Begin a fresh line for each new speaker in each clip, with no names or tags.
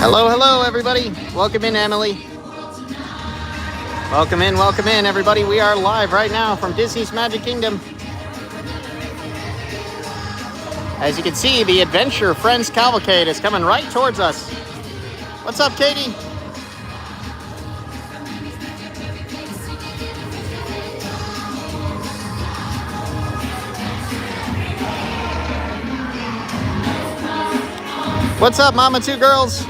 Hello, hello, everybody. Welcome in, Emily. Welcome in, everybody. We are live right now from Disney's Magic Kingdom. As you can see, the Adventure Friends Cavalcade is coming right towards us. What's up, Katie? What's up, Mama Two Girls?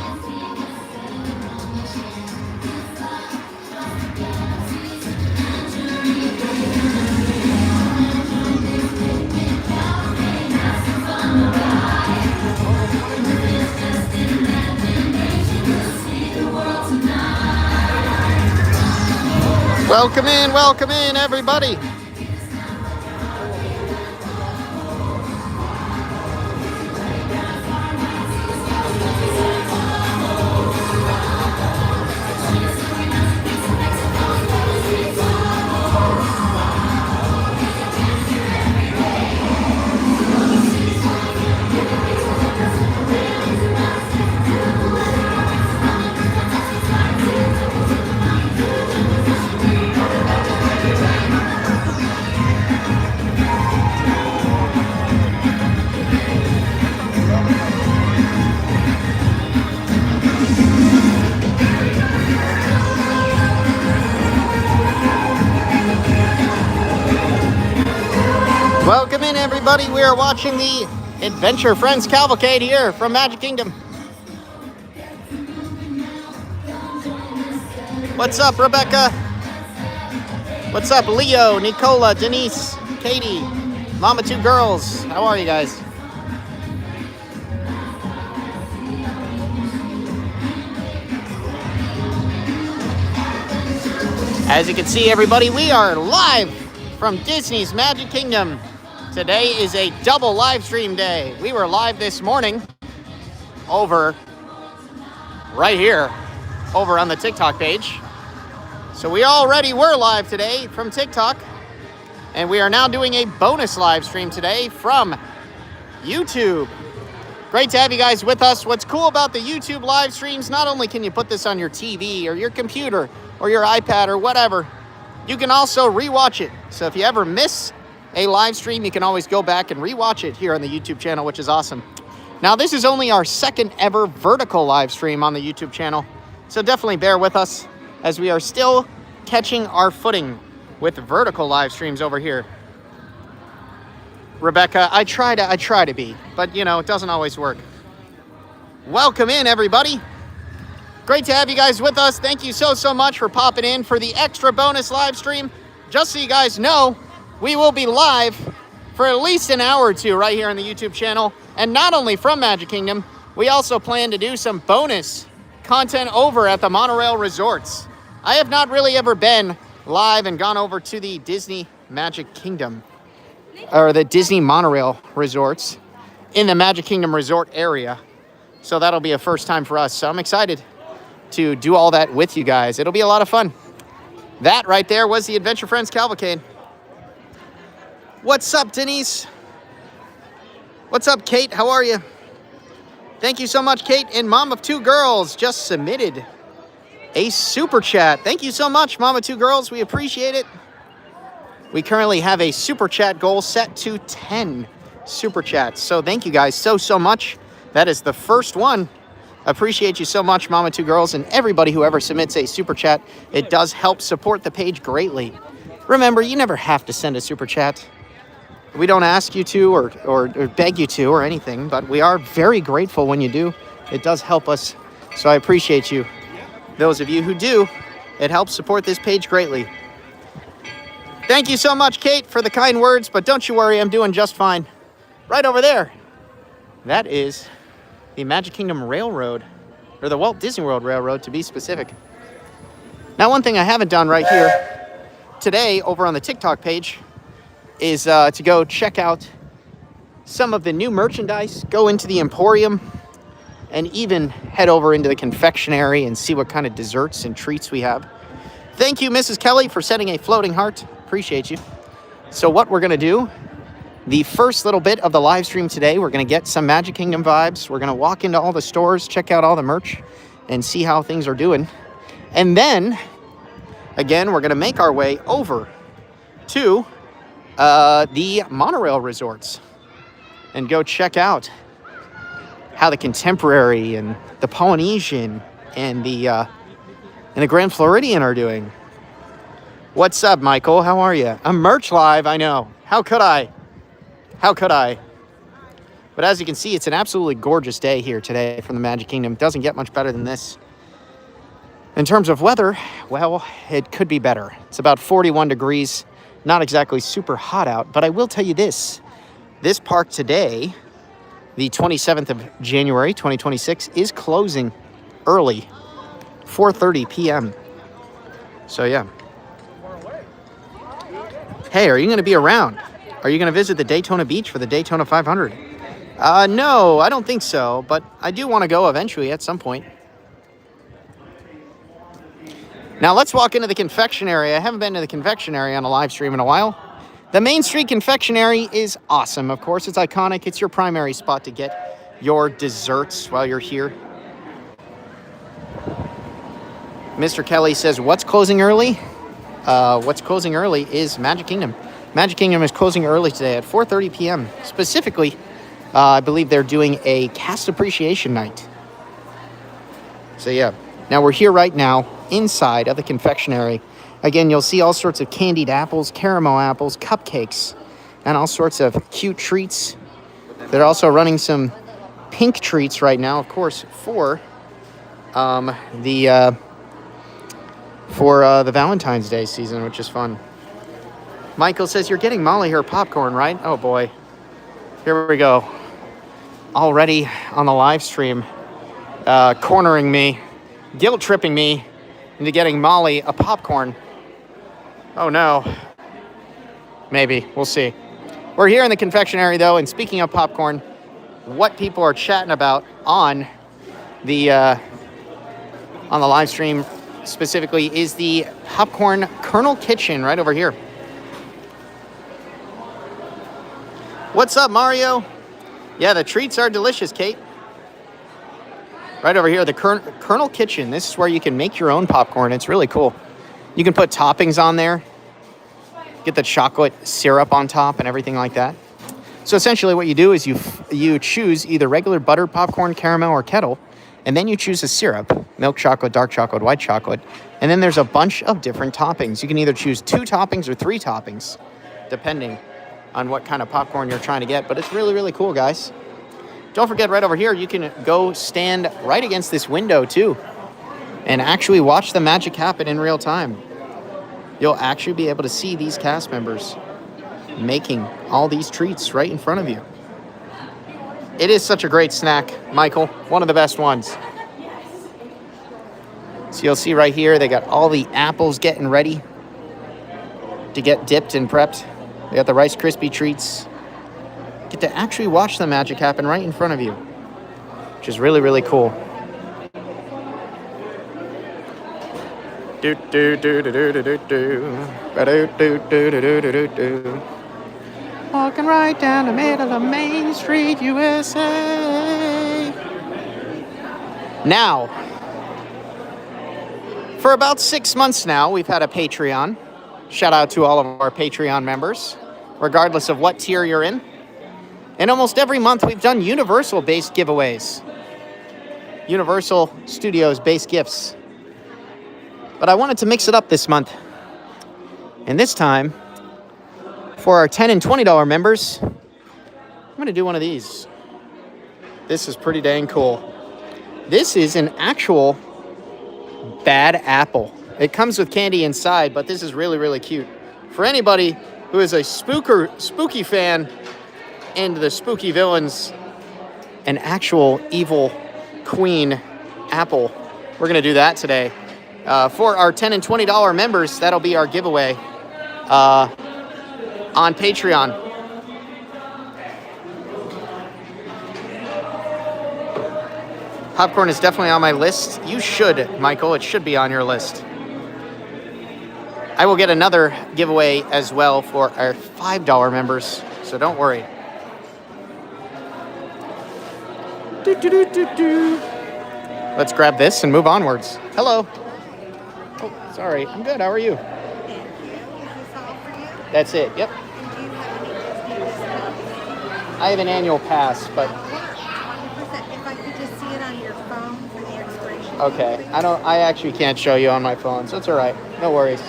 Welcome in, everybody. Welcome in, everybody. We are watching the Adventure Friends Cavalcade here from Magic Kingdom. What's up, Rebecca? What's up, Leo, Nicola, Denise, Katie, Mama Two Girls? How are you guys? As you can see, everybody, we are live from Disney's Magic Kingdom. Today is a double live stream day. We were live this morning over right here, over on the TikTok page. So we already were live today from TikTok, and we are now doing a bonus live stream today from YouTube. Great to have you guys with us. What's cool about the YouTube live streams, not only can you put this on your TV or your computer or your iPad or whatever, you can also rewatch it. So if you ever miss a live stream, you can always go back and rewatch it here on the YouTube channel, which is awesome. Now, this is only our second ever vertical live stream on the YouTube channel, so definitely bear with us as we are still catching our footing with vertical live streams over here. Rebecca, I try to be, but you know, it doesn't always work. Welcome in, everybody. Great to have you guys with us. Thank you so much for popping in for the extra bonus live stream. Just so you guys know, we will be live for at least an hour or two right here on the YouTube channel. And not only from Magic Kingdom, we also plan to do some bonus content over at the monorail resorts. I have not really ever been live and gone over to the Disney Magic Kingdom or the Disney monorail resorts in the Magic Kingdom resort area. So that'll be a first time for us. So I'm excited to do all that with you guys. It'll be a lot of fun. That right there was the Adventure Friends Cavalcade. What's up, Denise? What's up, Kate? How are you? Thank you so much, Kate. And Mom of Two Girls just submitted a super chat. Thank you so much, Mom of Two Girls. We appreciate it. We currently have a super chat goal set to 10 super chats. So thank you guys so much. That is the first one. Appreciate you so much, Mama Two Girls, and everybody who ever submits a super chat. It does help support the page greatly. Remember, you never have to send a super chat. We don't ask you to or beg you to or anything, but we are very grateful when you do. It does help us, so I appreciate you. Those of you who do, it helps support this page greatly. Thank you so much, Kate, for the kind words, but don't you worry, I'm doing just fine. Right over there, that is the Magic Kingdom Railroad, or the Walt Disney World Railroad to be specific. Now, one thing I haven't done right here today over on the TikTok page is to go check out some of the new merchandise, go into the Emporium, and even head over into the confectionery and see what kind of desserts and treats we have. Thank you, Mrs. Kelly, for sending a floating heart. Appreciate you. So what we're going to do the first little bit of the live stream today. We're going to get some Magic Kingdom vibes. We're going to walk into all the stores, check out all the merch, and see how things are doing. And then, again, we're going to make our way over to the monorail resorts and go check out how the Contemporary and the Polynesian and the Grand Floridian are doing. What's up, Michael? How are you? I'm merch live, I know. How could I? How could I? But as you can see, it's an absolutely gorgeous day here today from the Magic Kingdom. It doesn't get much better than this. In terms of weather, well, it could be better. It's about 41 degrees. Not exactly super hot out, but I will tell you this. This park today, the 27th of January, 2026, is closing early, 4:30 p.m. So, yeah. Hey, are you going to be around? Are you going to visit the Daytona Beach for the Daytona 500? No, I don't think so, but I do want to go eventually at some point. Now, let's walk into the confectionery. I haven't been to the confectionery on a live stream in a while. The Main Street Confectionery is awesome, of course. It's iconic. It's your primary spot to get your desserts while you're here. Mr. Kelly says, what's closing early? What's closing early is Magic Kingdom. Magic Kingdom is closing early today at 4:30 p.m. Specifically, I believe they're doing a cast appreciation night. So yeah, now we're here right now inside of the confectionery. Again, you'll see all sorts of candied apples, caramel apples, cupcakes, and all sorts of cute treats. They're also running some pink treats right now, of course, for the Valentine's Day season, which is fun. Michael says, you're getting Molly her popcorn, right? Oh, boy. Here we go. Already on the live stream, cornering me, guilt-tripping me into getting Molly a popcorn. Oh, no. Maybe. We'll see. We're here in the confectionery, though, and speaking of popcorn, what people are chatting about on the live stream specifically is the Popcorn Colonel Kitchen right over here. What's up, Mario? Yeah, the treats are delicious, Kate. Right over here, the Colonel Kitchen. This is where you can make your own popcorn. It's really cool. You can put toppings on there. Get the chocolate syrup on top and everything like that. So essentially what you do is you choose either regular buttered popcorn, caramel, or kettle, and then you choose a syrup, milk chocolate, dark chocolate, white chocolate, and then there's a bunch of different toppings. You can either choose 2 toppings or 3 toppings, depending on what kind of popcorn you're trying to get. But it's really, really cool, guys. Don't forget, right over here, you can go stand right against this window, too, and actually watch the magic happen in real time. You'll actually be able to see these cast members making all these treats right in front of you. It is such a great snack, Michael. One of the best ones. So you'll see right here, they got all the apples getting ready to get dipped and prepped. They got the Rice Krispie treats. Get to actually watch the magic happen right in front of you, which is really, really cool. Do do do do do do do do do do do do do. Walking right down the middle of Main Street, USA. Now, for about 6 months now, we've had a Patreon. Shout out to all of our Patreon members, regardless of what tier you're in. And almost every month, we've done Universal-based giveaways. Universal Studios-based gifts. But I wanted to mix it up this month. And this time, for our $10 and $20 members, I'm going to do one of these. This is pretty dang cool. This is an actual bad apple. It comes with candy inside, but this is really, really cute. For anybody who is a spooky fan and the spooky villains, an actual evil queen apple. We're going to do that today. For our $10 and $20 members, that'll be our giveaway on Patreon. Popcorn is definitely on my list. You should, Michael. It should be on your list. I will get another giveaway as well for our $5 members. so don't worry. Let's grab this and move onwards. Hello. Oh, sorry. I'm good. How are you? That's it. Yep. I have an annual pass, but...
20%. If I could just see it on your phone for the expiration.
Okay. I actually can't show you on my phone, so it's all right. No worries.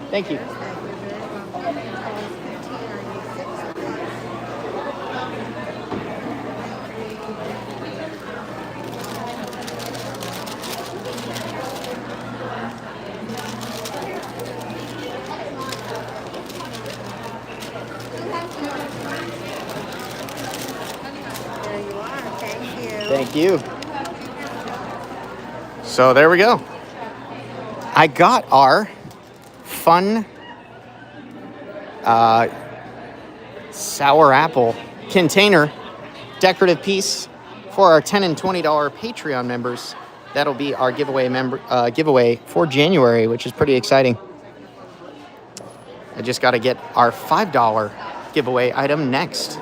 Thank you. Thank you. So there we go. I got our fun sour apple container decorative piece for our $10 and $20 Patreon members. That'll be our giveaway for January, which is pretty exciting. I just got to get our $5 giveaway item next.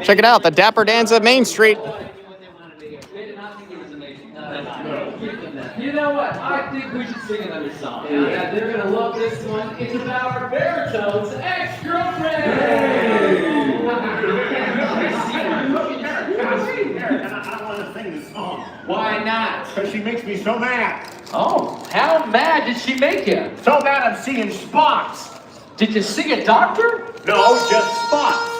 Check it out, the Dapper Dans at Main Street.
You know what? I think we should sing another song. Yeah, they're gonna love this one. It's about our baritone's ex-girlfriend. Hey! I don't want to sing this song. Why not? Because she makes me so mad. Oh, how mad did she make you? So mad I'm seeing spots. Did you see a doctor? No, just spots.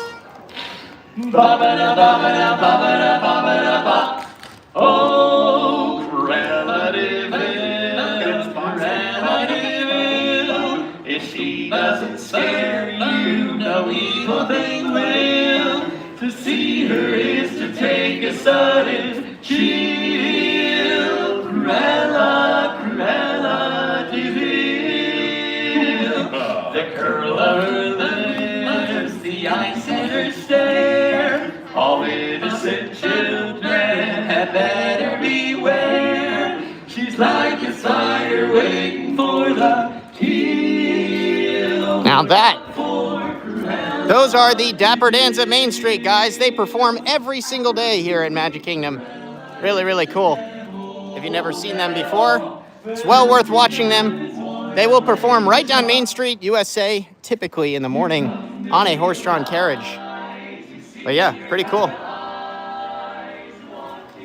Oh, relative, if she doesn't scare you, no evil thing will. To see her is to take a sudden chill. Relative, the curl of her lips, the ice in her stare. All innocent children had better beware. She's like a fire waiting for the heel.
Now those are the Dapper Dans at Main Street, guys. They perform every single day here in Magic Kingdom. Really, really cool. If you've never seen them before, it's well worth watching them. They will perform right down Main Street, USA, typically in the morning on a horse-drawn carriage. But yeah, pretty cool.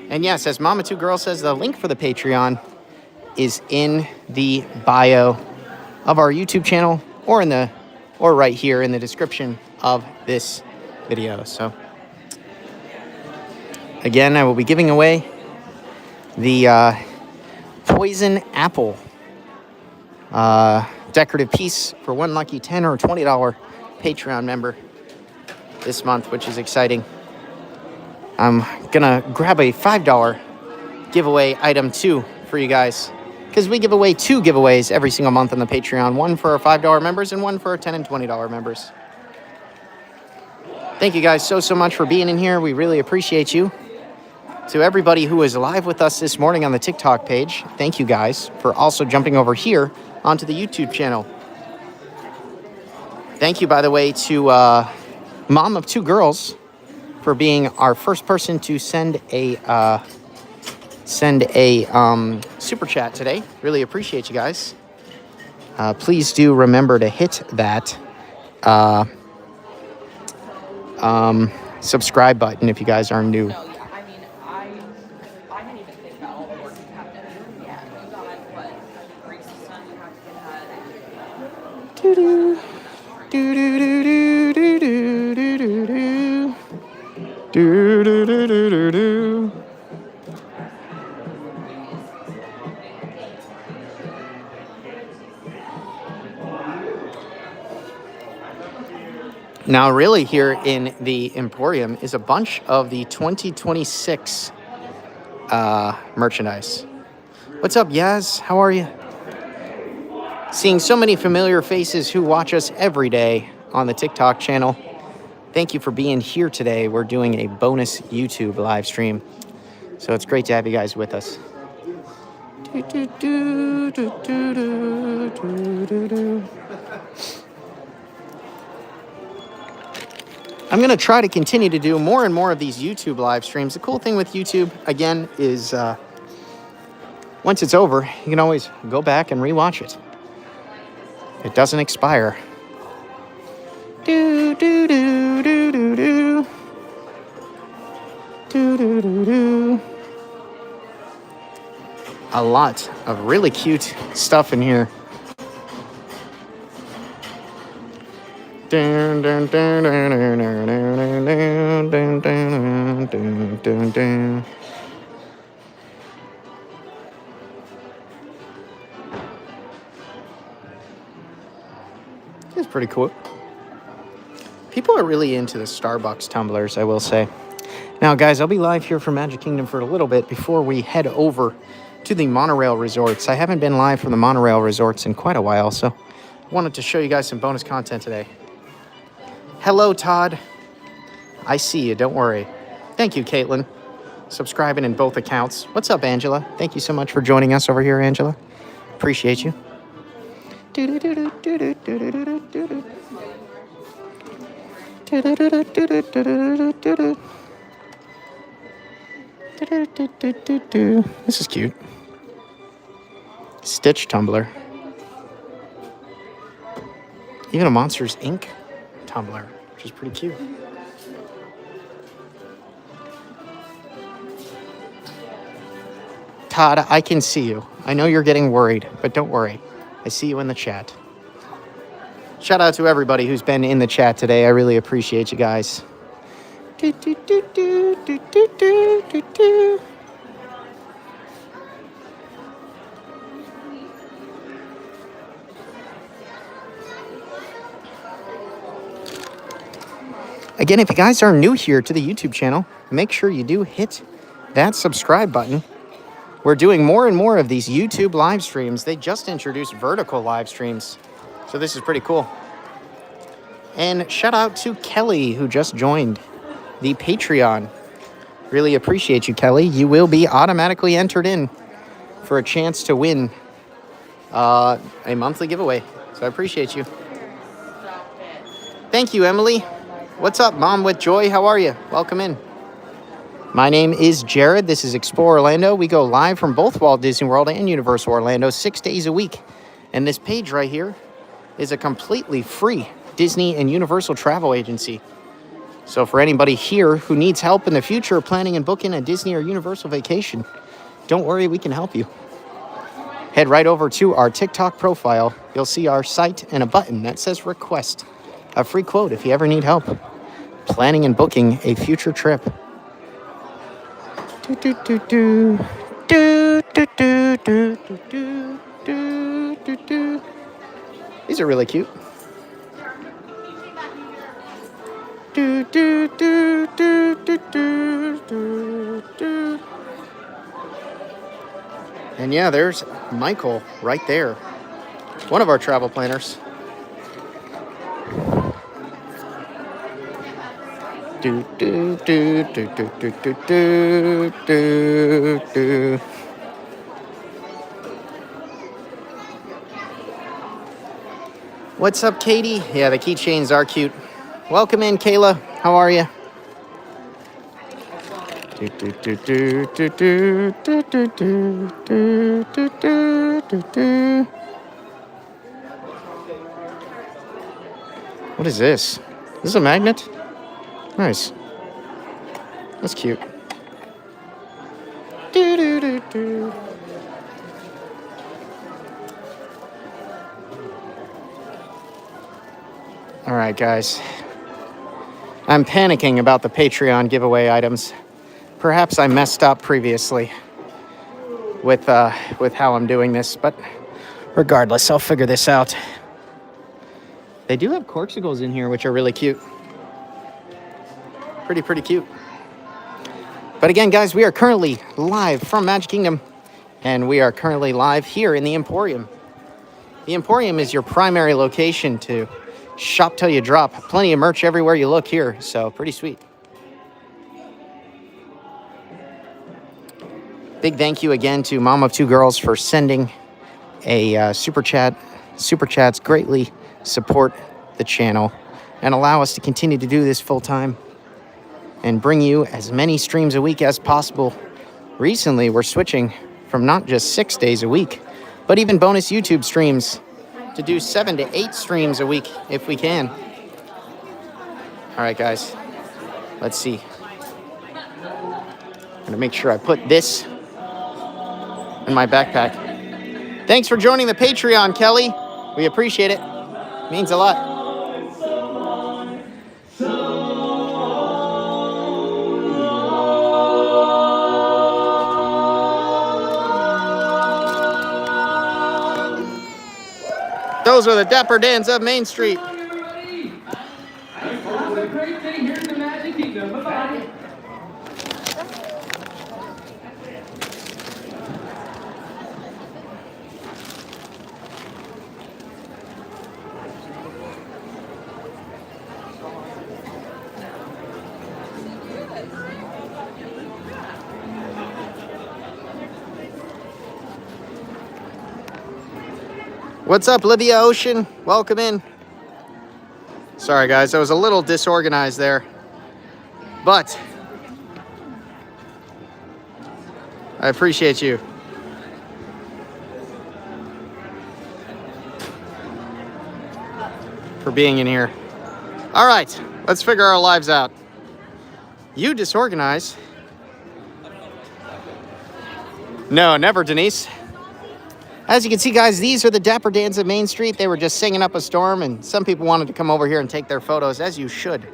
And yes, as Mama Two Girls says, the link for the Patreon is in the bio of our YouTube channel or right here in the description of this video. So again, I will be giving away the poison apple decorative piece for one lucky $10 or $20 Patreon member this month, which is exciting. I'm gonna grab a $5 giveaway item too for you guys, because we give away 2 giveaways every single month on the Patreon, one for our $5 members and one for our $10 and $20 members. Thank you guys so much for being in here. We really appreciate you. To everybody who is live with us this morning on the TikTok page, thank you guys for also jumping over here onto the YouTube channel. Thank you, by the way, to Mom of Two Girls for being our first person to send a super chat today. Really appreciate you guys. Please do remember to hit that subscribe button if you guys are new.
No, yeah, I mean, I didn't even think about all the work you have to do. Yeah, you got what? Grease is done, you have to get that.
Doo-doo. Do-do-do-do-do-do. Now, really, here in the Emporium is a bunch of the 2026 merchandise. What's up, Yaz? How are you? Seeing so many familiar faces who watch us every day on the TikTok channel. Thank you for being here today. We're doing a bonus YouTube live stream, so it's great to have you guys with us. I'm going to try to continue to do more and more of these YouTube live streams. The cool thing with YouTube, again, is once it's over, you can always go back and rewatch it. It doesn't expire. Do, do, do, do, do, do. Do, do, do, do. A lot of really cute stuff in here. Dun, dun, dun, dun, dun, dun, dun, dun, dun, dun, dun, dun. It's pretty cool. People are really into the Starbucks tumblers, I will say. Now, guys, I'll be live here from Magic Kingdom for a little bit before we head over to the monorail resorts. I haven't been live from the monorail resorts in quite a while, so I wanted to show you guys some bonus content today. Hello, Todd. I see you, don't worry. Thank you, Caitlin. Subscribing in both accounts. What's up, Angela? Thank you so much for joining us over here, Angela. Appreciate you. This is cute. Stitch tumbler. Even a Monsters Inc. tumbler, which is pretty cute. Todd, I can see you. I know you're getting worried, but don't worry. I see you in the chat. Shout out to everybody who's been in the chat today. I really appreciate you guys. Do, do, do, do, do, do, do, do, do. Again, if you guys are new here to the YouTube channel, make sure you do hit that subscribe button. We're doing more and more of these YouTube live streams. They just introduced vertical live streams, so this is pretty cool. And shout out to Kelly, who just joined the Patreon. Really appreciate you, Kelly. You will be automatically entered in for a chance to win a monthly giveaway. So I appreciate you. Thank you, Emily. What's up, Mom with Joy? How are you? Welcome in. My name is Jared. This is Explore Orlando. We go live from both Walt Disney World and Universal Orlando 6 days a week. And this page right here is a completely free Disney and Universal travel agency. So for anybody here who needs help in the future planning and booking a Disney or Universal vacation, don't worry, we can help you. Head right over to our TikTok profile. You'll see our site and a button that says request a free quote if you ever need help planning and booking a future trip. Do, do, do, do. Do, do, do, do, do, do, do, do. These are really cute. Do, do, do, do, do, do, do, do. And yeah, there's Michael right there. One of our travel planners. Do, do, do, do, do, do, do, do, do, do. What's up, Katie? Yeah, the keychains are cute. Welcome in, Kayla. How are you? Do, do, do, do, do, do, do, do, do, do, do, do, do. What is this? Is this a magnet? Nice. That's cute. Do, do, do, do. All right, guys. I'm panicking about the Patreon giveaway items. Perhaps I messed up previously with how I'm doing this, but regardless, I'll figure this out. They do have corkscrews in here, which are really cute. Pretty cute. But again, guys, we are currently live from Magic Kingdom, and we are currently live here in the Emporium. The Emporium is your primary location to shop till you drop. Plenty of merch everywhere you look here, so pretty sweet. Big thank you again to Mom of Two Girls for sending a super chat. Super chats greatly support the channel and allow us to continue to do this full time and bring you as many streams a week as possible. Recently, we're switching from not just 6 days a week, but even bonus YouTube streams to do 7 to 8 streams a week if we can. All right, guys, let's see. I'm gonna make sure I put this in my backpack. Thanks for joining the Patreon, Kelly. We appreciate it. Means a lot. Those are the Dapper Dans of Main Street.
Have a great day here in the Magic Kingdom. Bye-bye.
What's up, Livia Ocean? Welcome in. Sorry, guys, I was a little disorganized there, but I appreciate you. For being in here. All right, let's figure our lives out. You disorganize. No, never, Denise. As you can see, guys, these are the Dapper Dans of Main Street. They were just singing up a storm, and some people wanted to come over here and take their photos, as you should.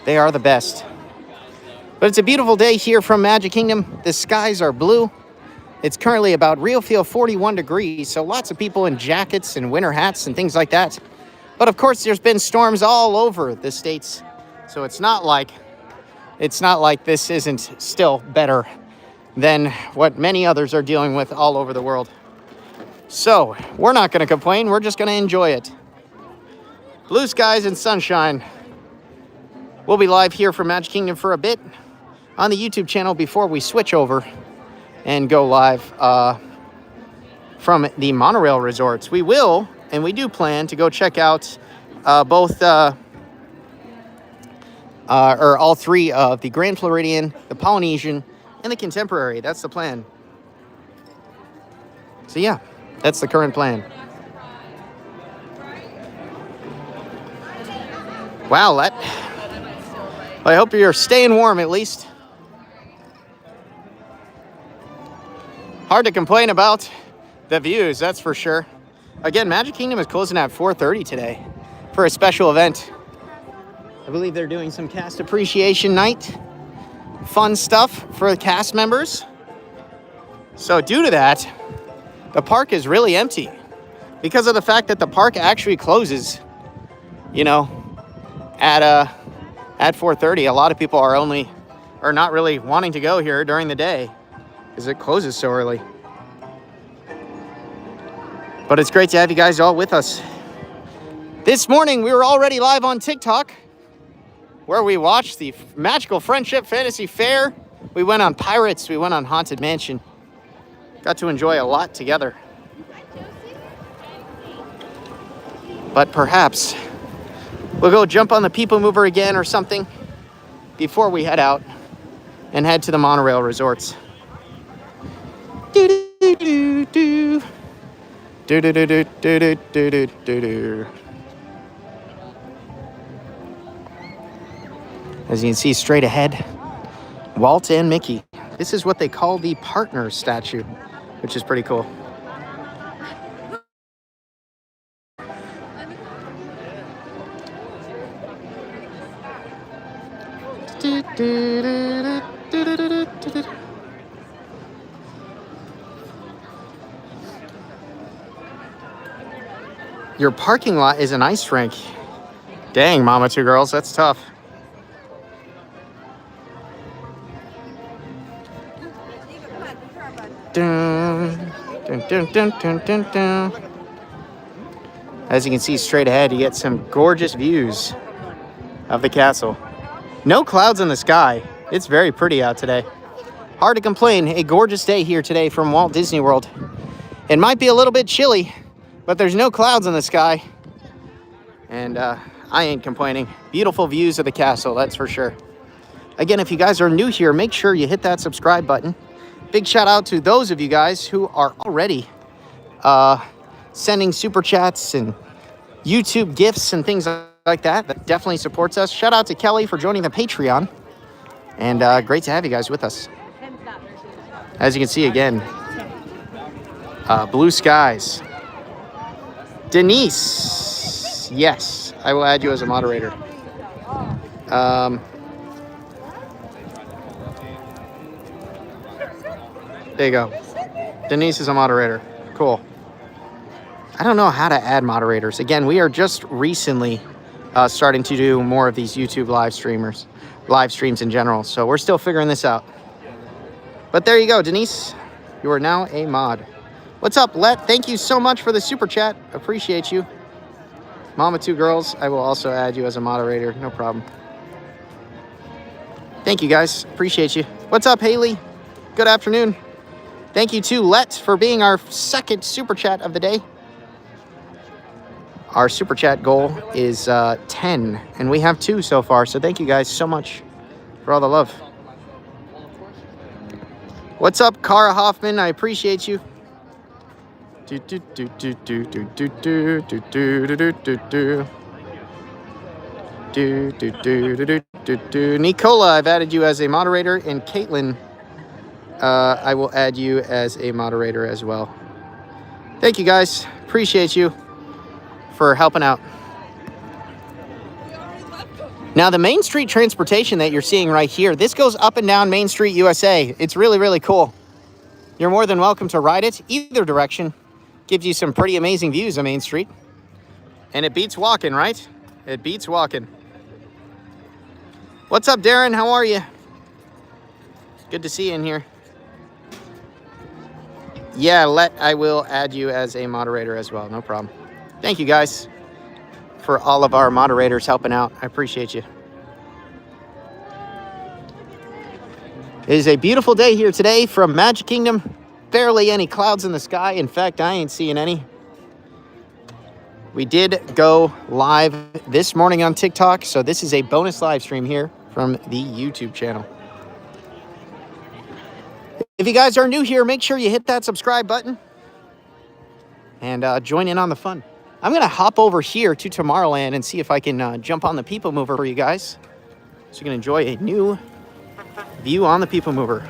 They are the best. But it's a beautiful day here from Magic Kingdom. The skies are blue. It's currently about real feel 41 degrees, so lots of people in jackets and winter hats and things like that. But of course, there's been storms all over the states, so it's not like this isn't still better than what many others are dealing with all over the world. So, we're not going to complain, we're just going to enjoy it. Blue skies and sunshine. We'll be live here from Magic Kingdom for a bit on the YouTube channel before we switch over and go live from the monorail resorts. We will, and we do plan to go check out all three of the Grand Floridian, the Polynesian, and the Contemporary. That's the plan. So yeah, that's the current plan. Wow, I hope you're staying warm at least. Hard to complain about the views, that's for sure. Again, Magic Kingdom is closing at 4:30 today for a special event. I believe they're doing some cast appreciation night. Fun stuff for the cast members. So due to that, the park is really empty because of the fact that the park actually closes, at 4:30. A lot of people are not really wanting to go here during the day because it closes so early. But it's great to have you guys all with us. This morning, we were already live on TikTok, where we watched the Magical Friendship Fantasy Fair. We went on Pirates, we went on Haunted Mansion. Got to enjoy a lot together. But perhaps we'll go jump on the People Mover again or something before we head out and head to the monorail resorts. Do-do-do-do-do. Do-do-do-do-do-do-do-do. As you can see straight ahead, Walt and Mickey. This is what they call the partner statue, which is pretty cool. Your parking lot is an ice rink. Dang, Mama Two Girls, that's tough. Dun, dun, dun, dun, dun, dun, dun. As you can see straight ahead, you get some gorgeous views of the castle. No clouds in the sky. It's very pretty out today. Hard to complain. A gorgeous day here today from Walt Disney World. It might be a little bit chilly, but there's no clouds in the sky. And I ain't complaining. Beautiful views of the castle, that's for sure. Again, if you guys are new here, make sure you hit that subscribe button. Big shout out to those of you guys who are already sending super chats and YouTube gifts and things like that. That definitely supports us. Shout out to Kelly for joining the Patreon. And great to have you guys with us. As you can see again, blue skies. Denise, yes, I will add you as a moderator. There you go. Denise is a moderator. Cool. I don't know how to add moderators. Again, we are just recently starting to do more of these YouTube live streams in general. So we're still figuring this out. But there you go, Denise. You are now a mod. What's up, Let? Thank you so much for the super chat. Appreciate you. Mama Two Girls, I will also add you as a moderator. No problem. Thank you, guys. Appreciate you. What's up, Haley? Good afternoon. Thank you to Let for being our second super chat of the day. Our super chat goal is 10, and we have 2 so far. So thank you guys so much for all the love. What's up, Cara Hoffman? I appreciate you. Nicola, I've added you as a moderator, and Caitlin, I will add you as a moderator as well. Thank you, guys. Appreciate you for helping out. Now, the Main Street transportation that you're seeing right here, this goes up and down Main Street, USA. It's really, really cool. You're more than welcome to ride it either direction. Gives you some pretty amazing views of Main Street. And it beats walking, right? It beats walking. What's up, Darren? How are you? Good to see you in here. Yeah, I will add you as a moderator as well. No problem. Thank you, guys, for all of our moderators helping out. I appreciate you. It is a beautiful day here today from Magic Kingdom. Barely any clouds in the sky. In fact, I ain't seeing any. We did go live this morning on TikTok, so this is a bonus live stream here from the YouTube channel. If you guys are new here, make sure you hit that subscribe button and join in on the fun. I'm going to hop over here to Tomorrowland and see if I can jump on the People Mover for you guys, so you can enjoy a new view on the People Mover.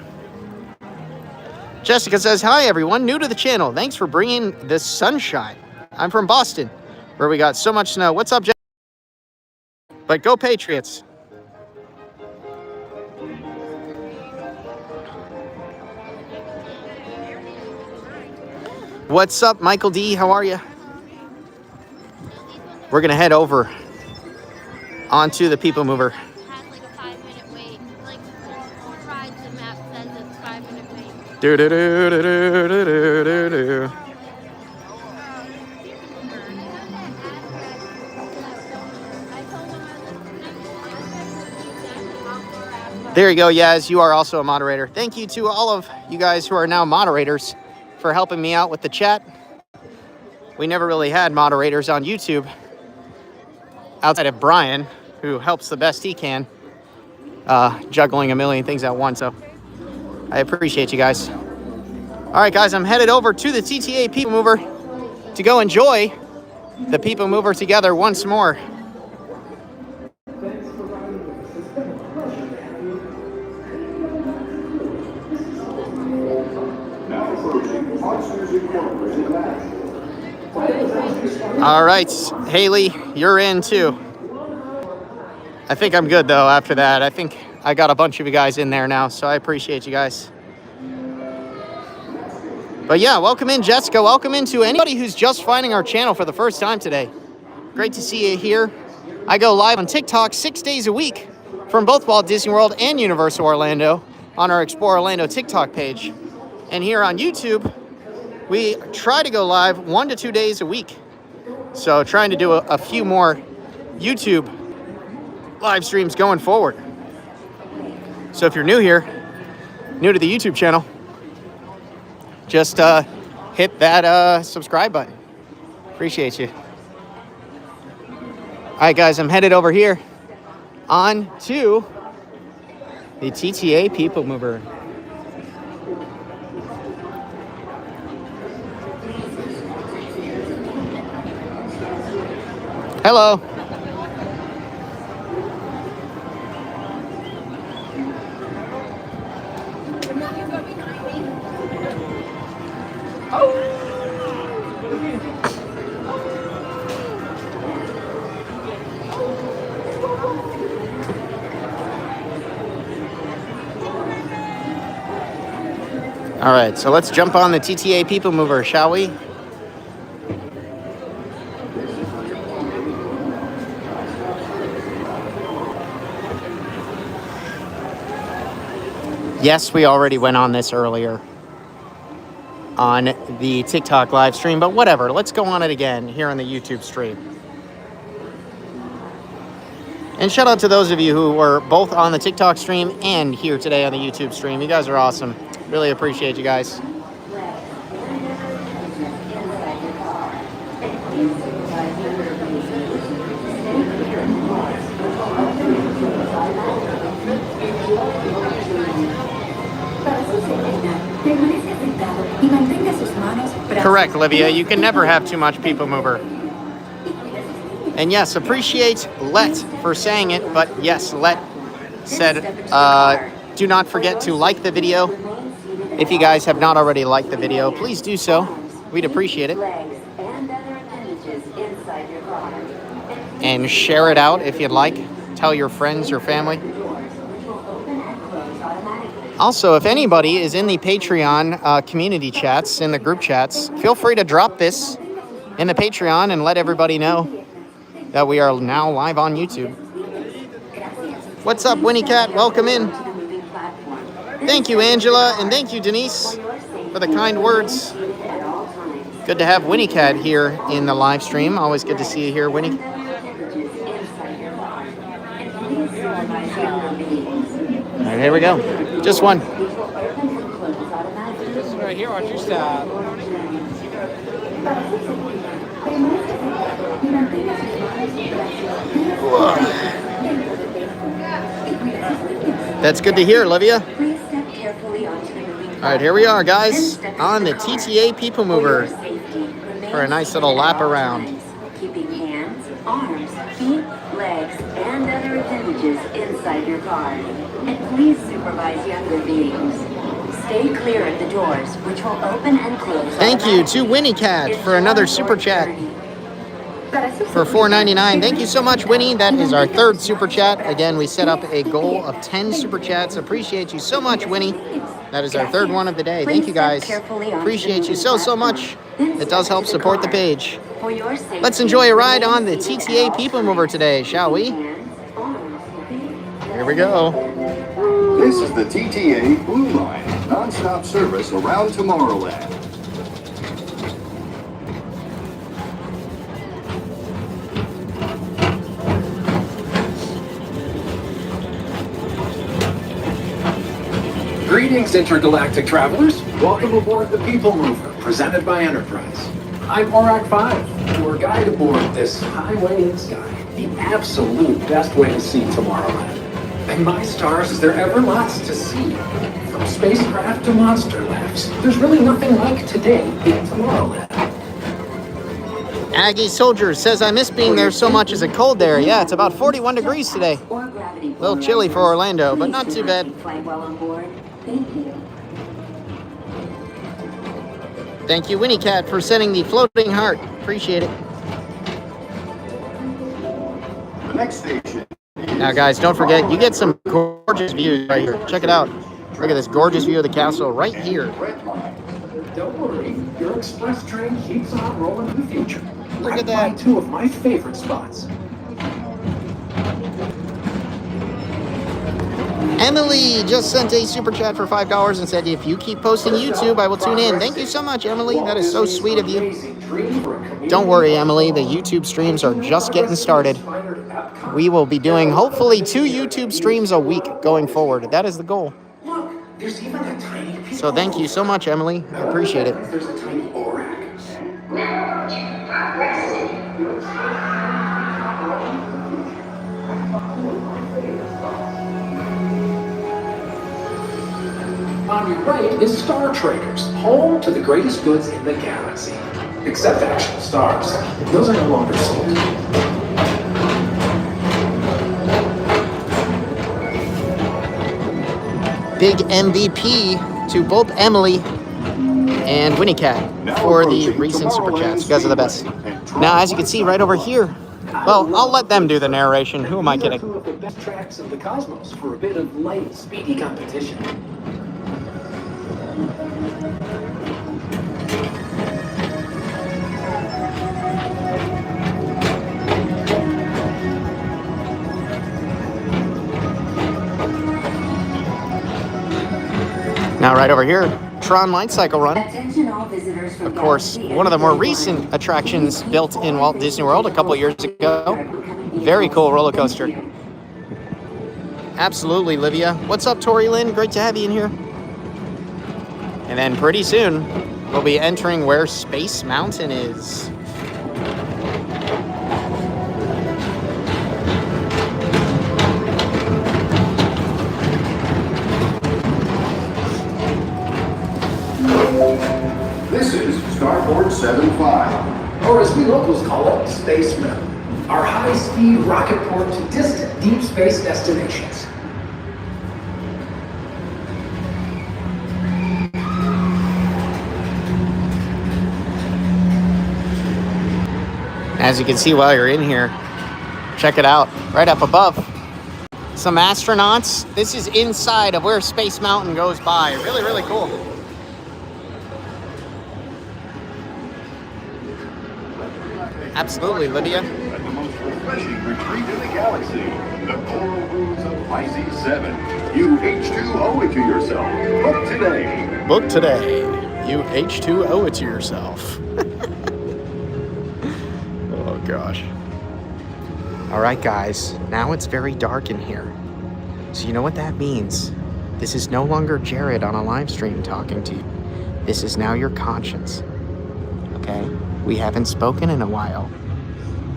Jessica says, hi, everyone. New to the channel. Thanks for bringing the sunshine. I'm from Boston, where we got so much snow. What's up, Jessica? But go Patriots. What's up, Michael D? How are you? We're going to head over onto the People Mover.
Has like a 5-minute wait. Like 4 rides, the map says it's 5-minute wait.
Do do do do do do do do. There you go, Yaz. You are also a moderator. Thank you to all of you guys who are now moderators for helping me out with the chat. We never really had moderators on YouTube outside of Brian, who helps the best he can, juggling a million things at once. So I appreciate you guys. All right, guys, I'm headed over to the TTA People Mover to go enjoy the People Mover together once more. All right, Haley, you're in too. I think I'm good though after that. I think I got a bunch of you guys in there now, so I appreciate you guys. But yeah, welcome in, Jessica. Welcome into anybody who's just finding our channel for the first time today. Great to see you here. I go live on TikTok 6 days a week from both Walt Disney World and Universal Orlando on our Explore Orlando TikTok page. And here on YouTube, we try to go live 1 to 2 days a week. So trying to do a few more YouTube live streams going forward. So if you're new here, new to the YouTube channel, just hit that subscribe button. Appreciate you. All right, guys, I'm headed over here on to the TTA People Mover. Hello. All right, so let's jump on the TTA People Mover, shall we? Yes, we already went on this earlier on the TikTok live stream, but whatever. Let's go on it again here on the YouTube stream. And shout out to those of you who were both on the TikTok stream and here today on the YouTube stream. You guys are awesome. Really appreciate you guys. Correct, Olivia. You can never have too much People Mover. And yes, appreciate Let for saying it, but yes, Let said, do not forget to like the video. If you guys have not already liked the video, please do so. We'd appreciate it. And share it out if you'd like. Tell your friends, your family. Also, if anybody is in the Patreon community chats, in the group chats, feel free to drop this in the Patreon and let everybody know that we are now live on YouTube. What's up, Winnie Cat? Welcome in. Thank you, Angela, and thank you, Denise, for the kind words. Good to have Winnie Cat here in the live stream. Always good to see you here, Winnie. All right, here we go. Just one.
This is right here. Watch your stop.
That's good to hear, Olivia. All right, here we are, guys, on the TTA People Mover for a nice little lap around.
Keeping hands, arms, feet, legs, and other appendages inside your car. And please supervise younger beings. Stay clear of the doors, which will open and close.
Thank you to Winnie Cat for another super chat for $4.99. Thank you so much, Winnie. That is our third super chat. Again, we set up a goal of 10 super chats. Appreciate you so much, Winnie. That is our third one of the day. Thank you, guys. Appreciate you so much. It does help support the page. Let's enjoy a ride on the TTA People Mover today, shall we? Here we go.
This is the TTA Blue Line, non-stop service around Tomorrowland.
Greetings, intergalactic travelers. Welcome aboard the People Mover, presented by Enterprise. I'm Orak 5, your guide aboard this highway in the sky, the absolute best way to see Tomorrowland. And my stars, is there ever lots to see? From spacecraft to monster labs, there's really nothing like today in Tomorrowland.
Aggie Soldier says, I miss being there so much. Is it cold there? Yeah, it's about 41 degrees today. A little chilly for Orlando, but not too bad. Thank you, Winnie Cat, for sending the floating heart. Appreciate it.
The next station.
Now, guys, don't forget, you get some gorgeous views right here. Check it out. Look at this gorgeous view of the castle right here.
Don't worry, your express train keeps on rolling in the future.
Look at
Right
that.
by two of my favorite spots.
Emily just sent a super chat for $5 and said, if you keep posting YouTube, I will tune in. Thank you so much, Emily. That is so sweet of you. Don't worry, Emily. The YouTube streams are just getting started. We will be doing, hopefully, 2 YouTube streams a week going forward. That is the goal. So thank you so much, Emily. I appreciate it.
There's a tiny Orak. On your right is Star Traders, home to the greatest goods in the galaxy. Except actual stars. Those are no longer sold.
Big MVP to both Emily and Winnie Cat for the recent Super Chats. You guys are the best. Now, as you can see right over here, well, I'll let them do the narration. Who am I kidding?
Two of the best tracks in the cosmos for a bit of light, speedy competition.
Now, right over here, Tron Light Cycle Run.
Attention all visitors from
Of course, one of the more recent attractions built in Walt Disney World a couple years ago. Very cool roller coaster. Absolutely, Livia. What's up, Tori Lynn? Great to have you in here. And then pretty soon, we'll be entering where Space Mountain is.
This is Starboard 75.
Or as we locals call it, Space Mountain. Our high-speed rocket port to distant deep space destinations.
As you can see while you're in here, check it out, right up above. Some astronauts. This is inside of where Space Mountain goes by. Really, really cool. Absolutely, Lydia.
At the most refreshing retreat in the galaxy, the coral rooms of Pisces 7. You H2O it to yourself. Book today.
Book today. You H2O it to yourself. Oh, gosh. All right, guys. Now it's very dark in here. So you know what that means? This is no longer Jared on a live stream talking to you. This is now your conscience. Okay? We haven't spoken in a while.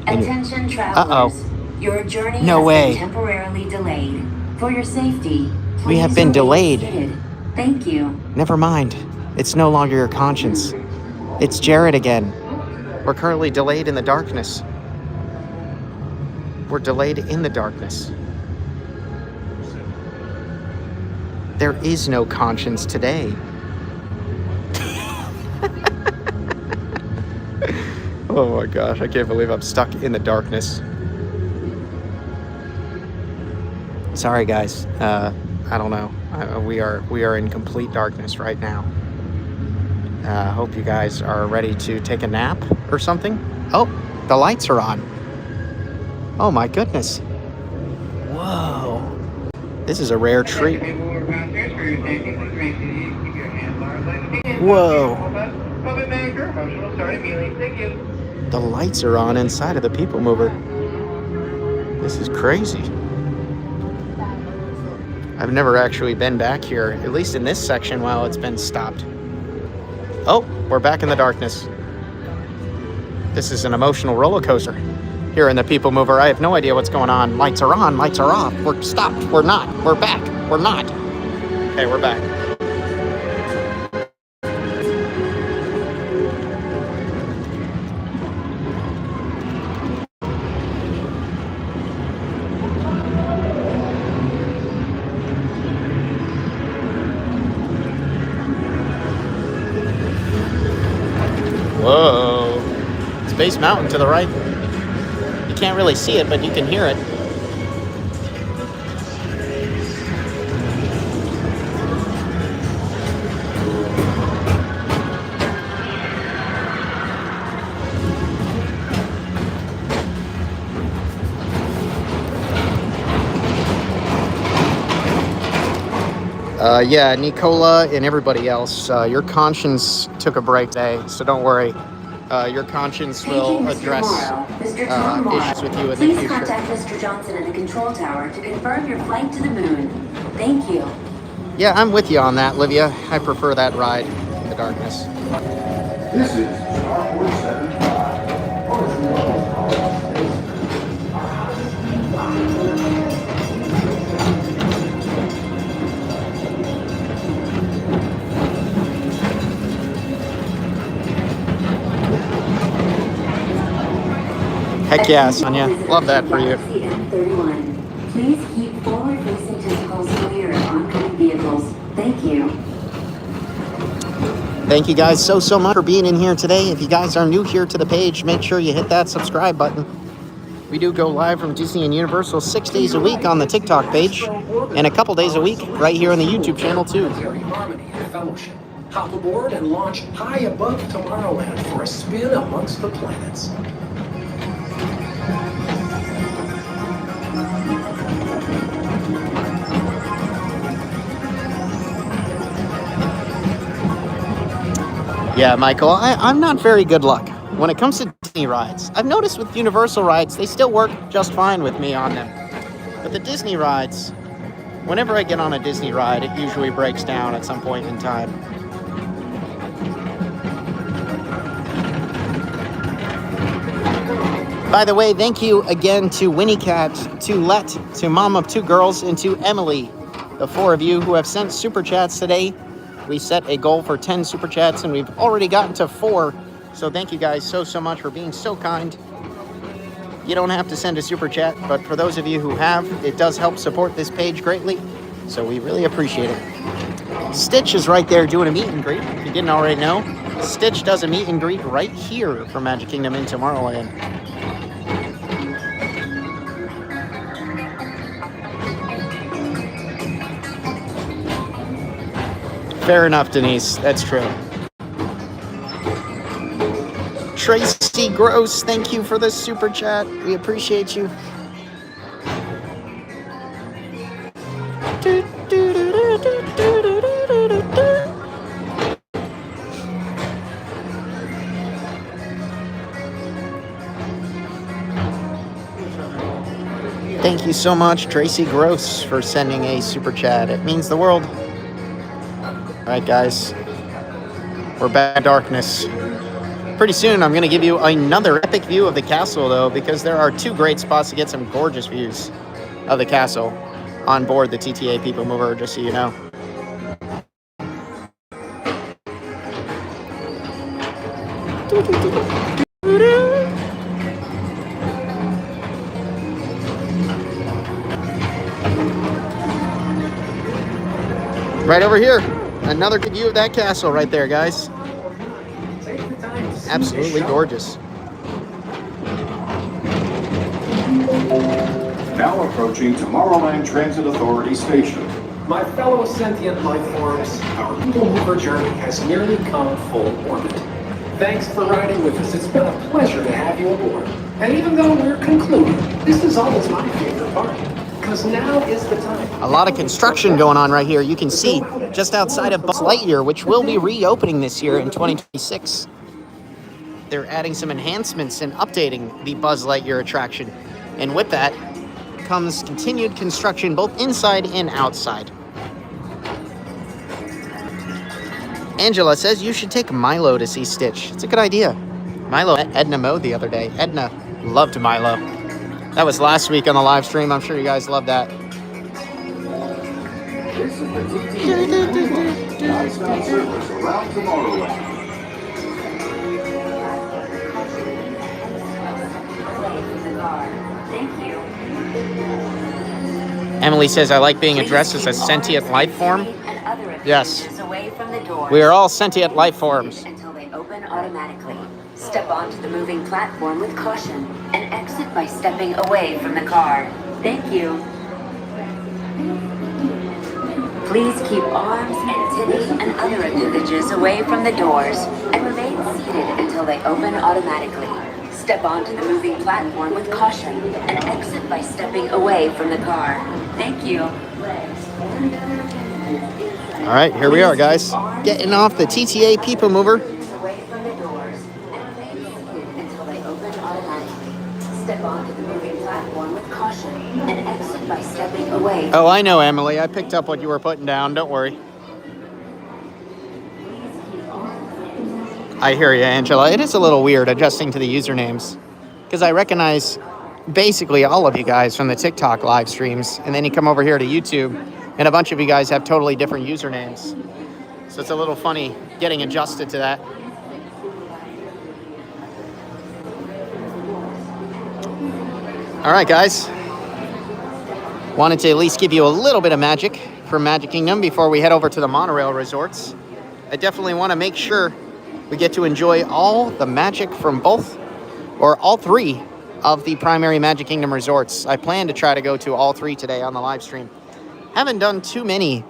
Attention travelers. Your journey
No
has
way.
been temporarily delayed. For your safety,
We have
please
been
remain
delayed.
seated. Thank you.
Never mind. It's no longer your conscience. It's Jared again. We're currently delayed in the darkness. We're delayed in the darkness. There is no conscience today. Oh my gosh, I can't believe I'm stuck in the darkness. Sorry guys, I don't know. We are in complete darkness right now. Hope you guys are ready to take a nap or something. Oh, the lights are on. Oh my goodness. Whoa. This is a rare treat. Whoa. The lights are on inside of the People Mover. This is crazy. I've never actually been back here, at least in this section, while it's been stopped. Oh, we're back in the darkness. This is an emotional roller coaster. Here in the People Mover, I have no idea what's going on. Lights are on, lights are off. We're stopped. We're not. We're back. We're not. Okay, we're back. Whoa. Space Mountain to the right. You can't really see it, but you can hear it. Yeah, Nicola and everybody else, your conscience took a break today, so don't worry. Your conscience will address issues with you in the
Please
future.
contact Mr. Johnson at the control tower to confirm your flight to the moon. Thank you.
Yeah, I'm with you on that, Livia. I prefer that ride in the darkness.
This is Starboard 75. Or as we locals call it, Space.
Heck yeah, Sonia. Love that for you.
Please keep forward-facing tentacles clear of oncoming vehicles. Thank you.
Thank you guys so much for being in here today. If you guys are new here to the page, make sure you hit that subscribe button. We do go live from Disney and Universal 6 days a week on the TikTok page and a couple days a week right here on the YouTube channel too.
Harmony and fellowship. Hop aboard and launch high above Tomorrowland for a spin amongst the planets.
Yeah, Michael, I'm not very good luck when it comes to Disney rides. I've noticed with Universal rides, they still work just fine with me on them. But the Disney rides, whenever I get on a Disney ride, it usually breaks down at some point in time. By the way, thank you again to Winnie Cat, to Let, to Mom of Two Girls, and to Emily, the four of you who have sent super chats today. We set a goal for 10 super chats and we've already gotten to 4. So thank you guys so much for being so kind. You don't have to send a super chat, but for those of you who have, it does help support this page greatly. So we really appreciate it. Stitch is right there doing a meet and greet. If you didn't already know, Stitch does a meet and greet right here for Magic Kingdom in Tomorrowland. Fair enough, Denise. That's true. Tracy Gross, thank you for the super chat. We appreciate you. Thank you so much, Tracy Gross, for sending a super chat. It means the world. All right, guys, we're back in darkness. Pretty soon, I'm going to give you another epic view of the castle, though, because there are 2 great spots to get some gorgeous views of the castle on board the TTA People Mover, just so you know. Right over here. Another good view of that castle right there, guys. Absolutely gorgeous.
Now approaching Tomorrowland Transit Authority Station.
My fellow sentient life forms, our People Mover journey has nearly come full orbit. Thanks for riding with us. It's been a pleasure to have you aboard. And even though we're concluding, this is always my favorite part. Because now is the time.
A lot of construction going on right here. You can see just outside of Buzz Lightyear, which will be reopening this year in 2026. They're adding some enhancements and updating the Buzz Lightyear attraction. And with that comes continued construction both inside and outside. Angela says you should take Milo to see Stitch. It's a good idea. Milo met Edna Mode the other day. Edna loved Milo. That was last week on the live stream. I'm sure you guys loved that.
This is the TTA non-stop service around Tomorrowland.
Thank you.
Emily says, I like being addressed as a sentient life form. Yes. We are all sentient life forms.
Until they open automatically. Step onto the moving platform with caution and exit by stepping away from the car. Thank you. Please keep arms, antennae, and other appendages away from the doors and remain seated until they open automatically. Step onto the moving platform with caution and exit by stepping away from the car. Thank you.
All right, here we are, guys. Getting off the TTA People Mover.
Away from the doors and remain seated until they open automatically. Step onto the moving platform with caution and exit by stepping away.
Oh, I know, Emily. I picked up what you were putting down. Don't worry. I hear you, Angela. It is a little weird adjusting to the usernames because I recognize basically all of you guys from the TikTok live streams, and then you come over here to YouTube and a bunch of you guys have totally different usernames. So it's a little funny getting adjusted to that. All right, guys. Wanted to at least give you a little bit of magic from Magic Kingdom before we head over to the monorail resorts. I definitely want to make sure we get to enjoy all the magic from both or all three of the primary Magic Kingdom resorts. I plan to try to go to all three today on the live stream. Haven't done too many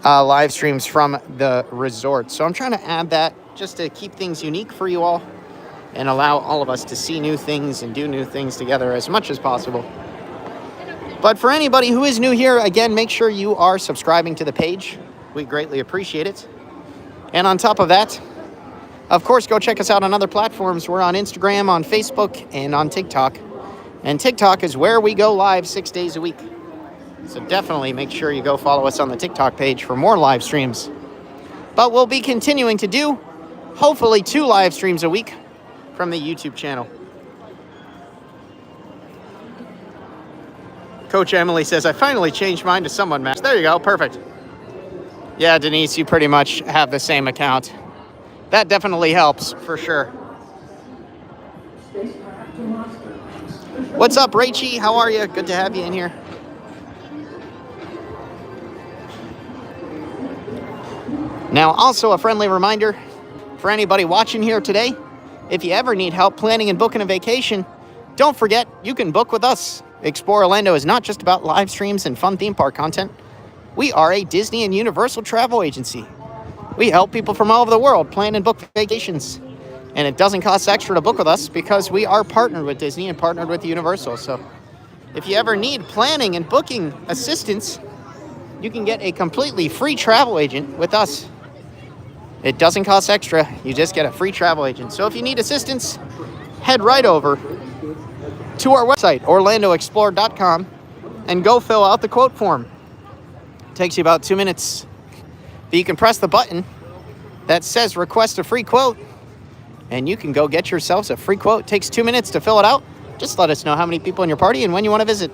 live streams from the resort, so I'm trying to add that just to keep things unique for you all and allow all of us to see new things and do new things together as much as possible. But for anybody who is new here, again, make sure you are subscribing to the page. We greatly appreciate it. And on top of that, of course, go check us out on other platforms. We're on Instagram, on Facebook, and on TikTok. And TikTok is where we go live 6 days a week. So definitely make sure you go follow us on the TikTok page for more live streams. But we'll be continuing to do, hopefully, 2 live streams a week from the YouTube channel. Coach Emily says, I finally changed mine to someone match. There you go, perfect. Yeah, Denise, you pretty much have the same account. That definitely helps, for sure. What's up, Rachie? How are you? Good to have you in here. Now, also a friendly reminder for anybody watching here today, if you ever need help planning and booking a vacation, don't forget, you can book with us. Explore Orlando is not just about live streams and fun theme park content. We are a Disney and Universal travel agency. We help people from all over the world plan and book vacations. And it doesn't cost extra to book with us because we are partnered with Disney and partnered with Universal. So if you ever need planning and booking assistance, you can get a completely free travel agent with us. It doesn't cost extra. You just get a free travel agent. So if you need assistance, head right over to our website, orlandoexplore.com, and go fill out the quote form. It takes you about 2 minutes. But you can press the button that says request a free quote, and you can go get yourselves a free quote. It takes 2 minutes to fill it out. Just let us know how many people in your party and when you want to visit.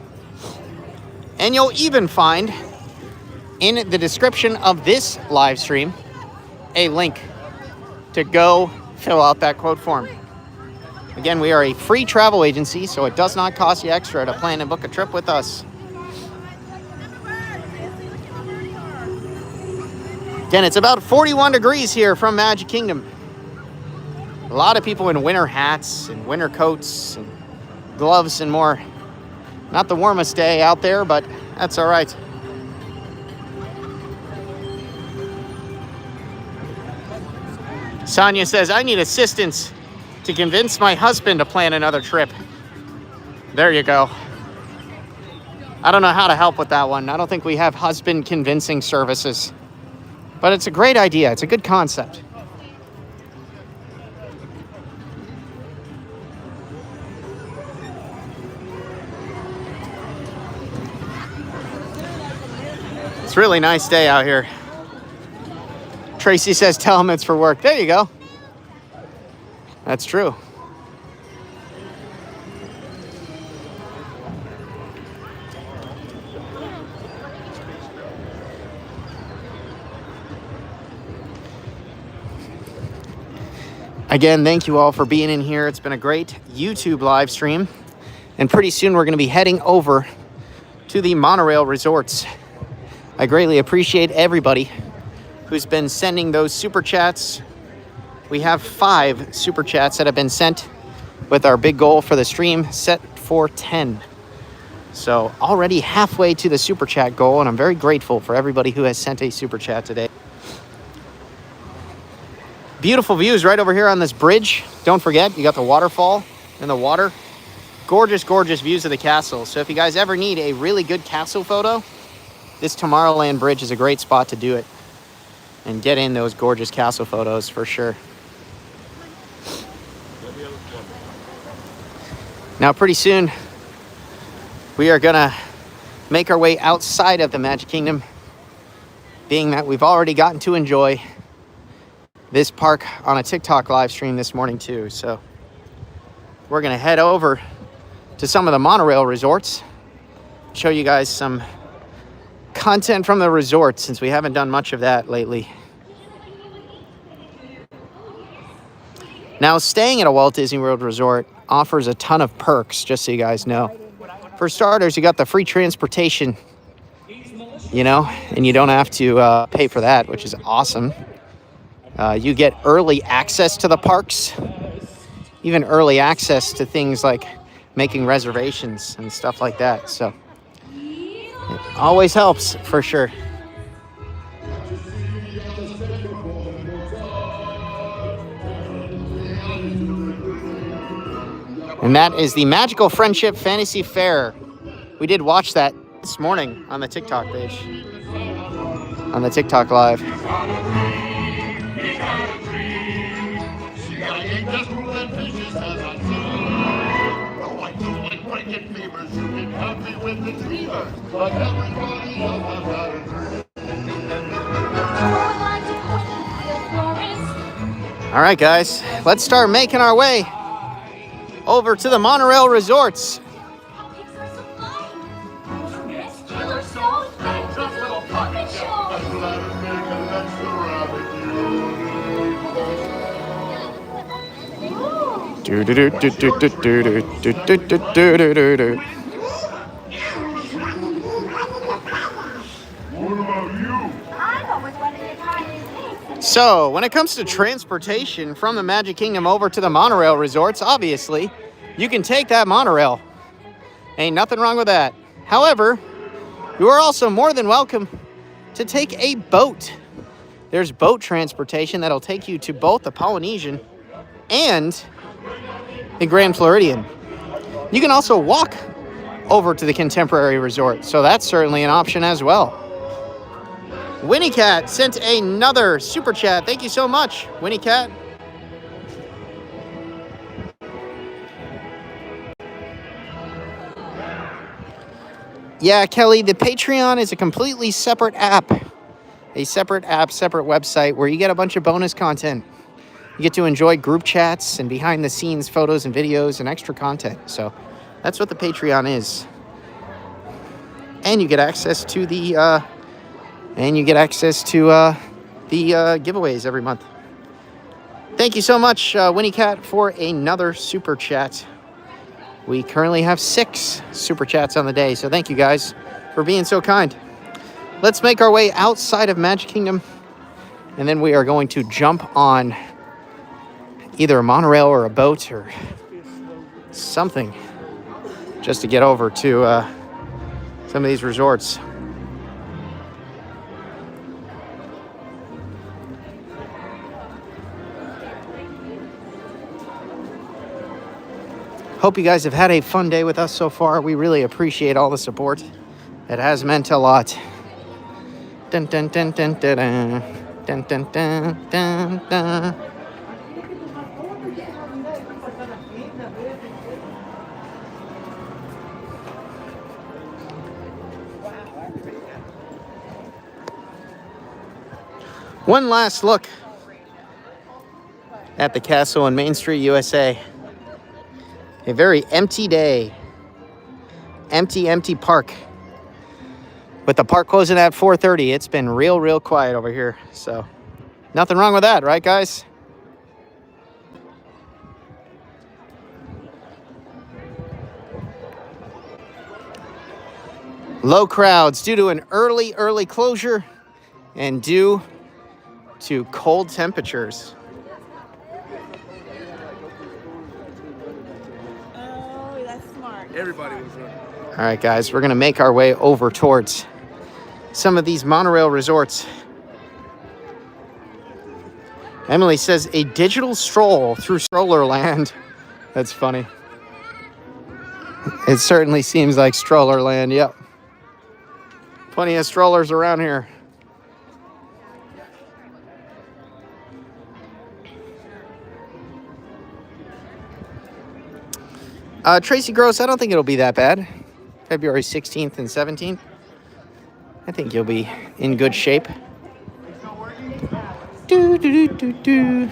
And you'll even find in the description of this live stream a link to go fill out that quote form. Again, we are a free travel agency, so it does not cost you extra to plan and book a trip with us. Again, it's about 41 degrees here from Magic Kingdom. A lot of people in winter hats and winter coats and gloves and more. Not the warmest day out there, but that's all right. Sonia says, I need assistance to convince my husband to plan another trip. There you go. I don't know how to help with that one. I don't think we have husband convincing services. But it's a great idea. It's a good concept. It's a really nice day out here. Tracy says, tell him it's for work. There you go. That's true. Again, thank you all for being in here. It's been a great YouTube live stream. And pretty soon we're going to be heading over to the monorail resorts. I greatly appreciate everybody who's been sending those super chats. We have 5 super chats that have been sent with our big goal for the stream set for 10. So already halfway to the super chat goal, and I'm very grateful for everybody who has sent a super chat today. Beautiful views right over here on this bridge. Don't forget, you got the waterfall and the water. Gorgeous, gorgeous views of the castle. So if you guys ever need a really good castle photo, this Tomorrowland bridge is a great spot to do it and get in those gorgeous castle photos for sure. Now, pretty soon, we are gonna make our way outside of the Magic Kingdom, being that we've already gotten to enjoy this park on a TikTok live stream this morning too. So we're gonna head over to some of the monorail resorts, show you guys some content from the resort since we haven't done much of that lately. Now, staying at a Walt Disney World resort offers a ton of perks, just so you guys know. For starters, you got the free transportation, you know, and you don't have to pay for that, which is awesome. You get early access to the parks, even early access to things like making reservations and stuff like that. So it always helps for sure. And that is the Magical Friendship Fantasy Fair. We did watch that this morning on the TikTok page, on the TikTok live. All right, guys, let's start making our way over to the monorail resorts. Do do do do do do do do do do do do do. So, when it comes to transportation from the Magic Kingdom over to the monorail resorts, obviously, you can take that monorail. Ain't nothing wrong with that. However, you are also more than welcome to take a boat. There's boat transportation that'll take you to both the Polynesian and the Grand Floridian. You can also walk over to the Contemporary Resort, so that's certainly an option as well. Winnie Cat sent another super chat. Thank you so much, Winnie Cat. Yeah, Kelly, the Patreon is a completely separate app. A separate app, separate website where you get a bunch of bonus content. You get to enjoy group chats and behind-the-scenes photos and videos and extra content. So that's what the Patreon is. And you get access to the giveaways every month. Thank you so much, Winnie Cat, for another super chat. We currently have 6 super chats on the day, so thank you guys for being so kind. Let's make our way outside of Magic Kingdom, and then we are going to jump on either a monorail or a boat or something just to get over to some of these resorts. Hope you guys have had a fun day with us so far. We really appreciate all the support. It has meant a lot. Dun dun dun dun dun dun dun dun dun dun dun. One last look at the castle on Main Street, USA. A very empty day. Empty park. With the park closing at 4:30, it's been real quiet over here. So, nothing wrong with that, right, guys? Low crowds due to an early closure and due to cold temperatures.
Everybody was there.
All right, guys, we're going to make our way over towards some of these monorail resorts. Emily says, a digital stroll through Strollerland. That's funny. It certainly seems like Strollerland, yep. Plenty of strollers around here. Tracy Gross, I don't think it'll be that bad. February 16th and 17th. I think you'll be in good shape. Do, do, do, do, do.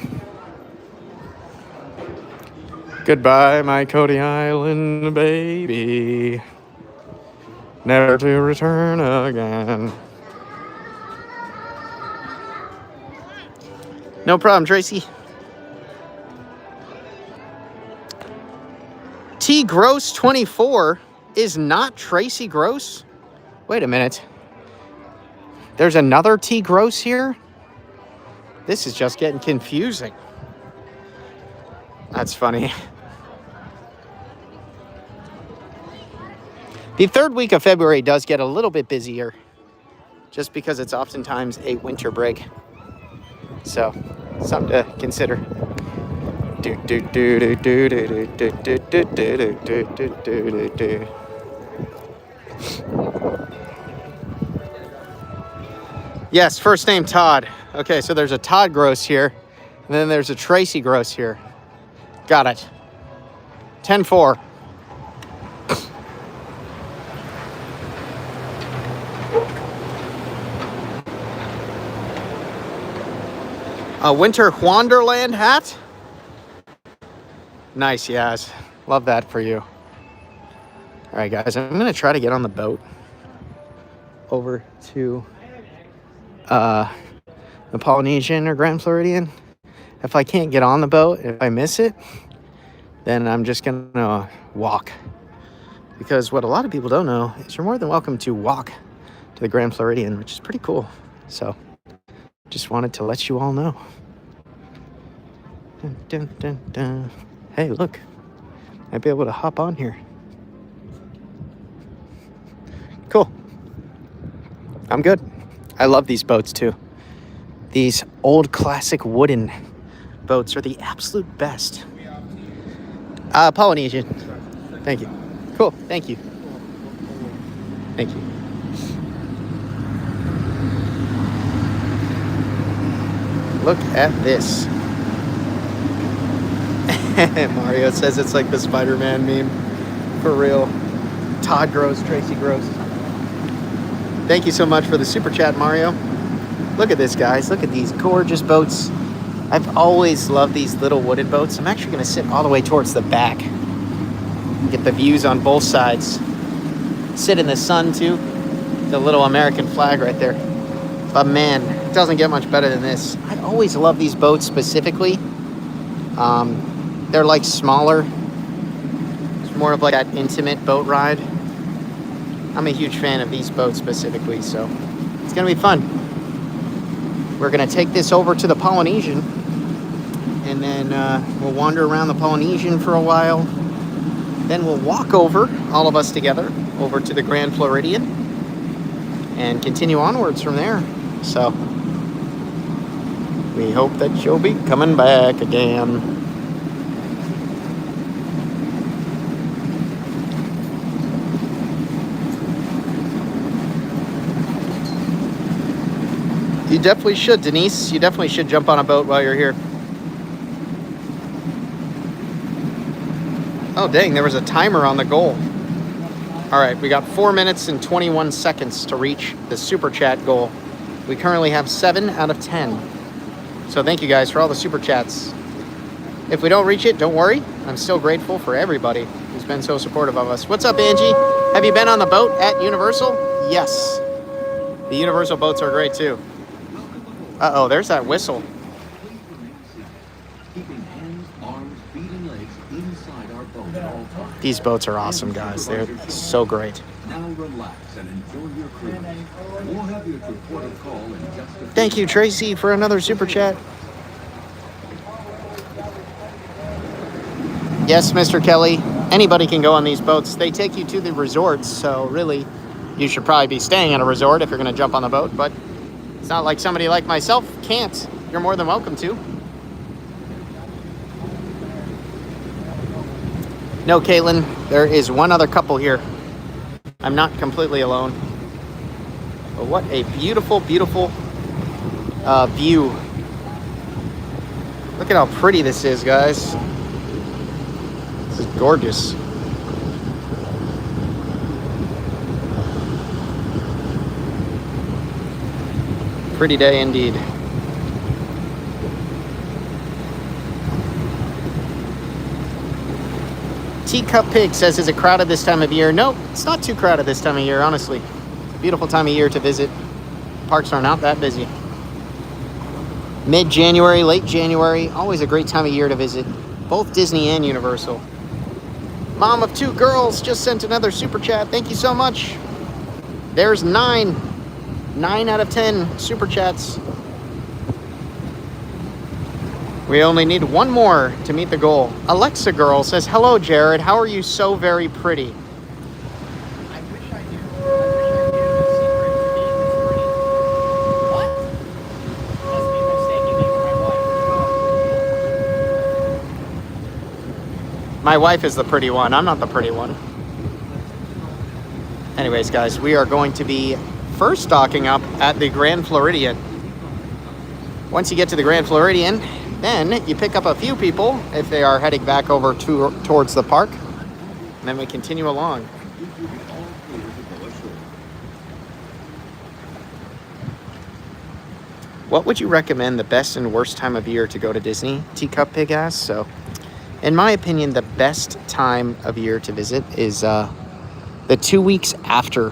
Goodbye, my Cody Island baby. Never to return again. No problem, Tracy. T Gross 24 is not Tracy Gross? Wait a minute. There's another T. Gross here? This is just getting confusing. That's funny. The third week of February does get a little bit busier, just because it's oftentimes a winter break. So, something to consider. Yes, first name Todd. Okay, so there's a Todd Gross here, and then there's a Tracy Gross here. Got it. 10-4. A Winter Wonderland hat? Nice, yes. Love that for you. All right, guys, I'm going to try to get on the boat over to the Polynesian or Grand Floridian. If I can't get on the boat, if I miss it, then I'm just going to walk. Because what a lot of people don't know is you're more than welcome to walk to the Grand Floridian, which is pretty cool. So, just wanted to let you all know. Dun, dun, dun, dun. Hey, look. Might be able to hop on here. Cool. I'm good. I love these boats too. These old classic wooden boats are the absolute best. Polynesian. Thank you. Cool. Thank you. Thank you. Look at this. Mario says it's like the Spider-Man meme. For real. Todd Gross, Tracy Gross. Thank you so much for the super chat, Mario. Look at this, guys. Look at these gorgeous boats. I've always loved these little wooden boats. I'm actually going to sit all the way towards the back. Get the views on both sides. Sit in the sun, too. The little American flag right there. But man, it doesn't get much better than this. I always love these boats specifically. They're like smaller. It's more of like that intimate boat ride. I'm a huge fan of these boats specifically, so it's gonna be fun. We're gonna take this over to the Polynesian, and then we'll wander around the Polynesian for a while. Then we'll walk over, all of us together, over to the Grand Floridian, and continue onwards from there. So we hope that you'll be coming back again. You definitely should, Denise. You definitely should jump on a boat while you're here. Oh, dang, there was a timer on the goal. All right, we got 4 minutes and 21 seconds to reach the super chat goal. We currently have 7 out of 10. So thank you guys for all the super chats. If we don't reach it, don't worry. I'm still grateful for everybody who's been so supportive of us. What's up, Angie? Have you been on the boat at Universal? Yes. The Universal boats are great too. Uh-oh, there's that whistle. These boats are awesome, guys. They're so great.
Now relax and enjoy your cruise. We'll have you report a call in just a few.
Thank you, Tracy, for another super chat. Yes, Mr. Kelly. Anybody can go on these boats. They take you to the resorts, so really, you should probably be staying at a resort if you're going to jump on the boat, but it's not like somebody like myself can't. You're more than welcome to. No, Caitlin, there is one other couple here. I'm not completely alone. But what a beautiful, beautiful view. Look at how pretty this is, guys. This is gorgeous. Pretty day indeed. Teacup Pig says, is it crowded this time of year? No, it's not too crowded this time of year, honestly. It's a beautiful time of year to visit. Parks are not that busy. Mid-January, late January, always a great time of year to visit. Both Disney and Universal. Mom of 2 girls just sent another super chat. Thank you so much. There's 9. 9 out of 10 super chats. We only need one more to meet the goal. Alexa Girl says, hello, Jared. How are you so very pretty?
I wish I knew. The secret to being this pretty. What? Must be mistaking me for my wife.
My wife is the pretty one. I'm not the pretty one. Anyways, guys, we are going to be first stocking up at the Grand Floridian. Once you get to the Grand Floridian, then you pick up a few people if they are heading back over towards the park. And then we continue along. What would you recommend the best and worst time of year to go to Disney? Teacup Pig asks. So, in my opinion, the best time of year to visit is the 2 weeks after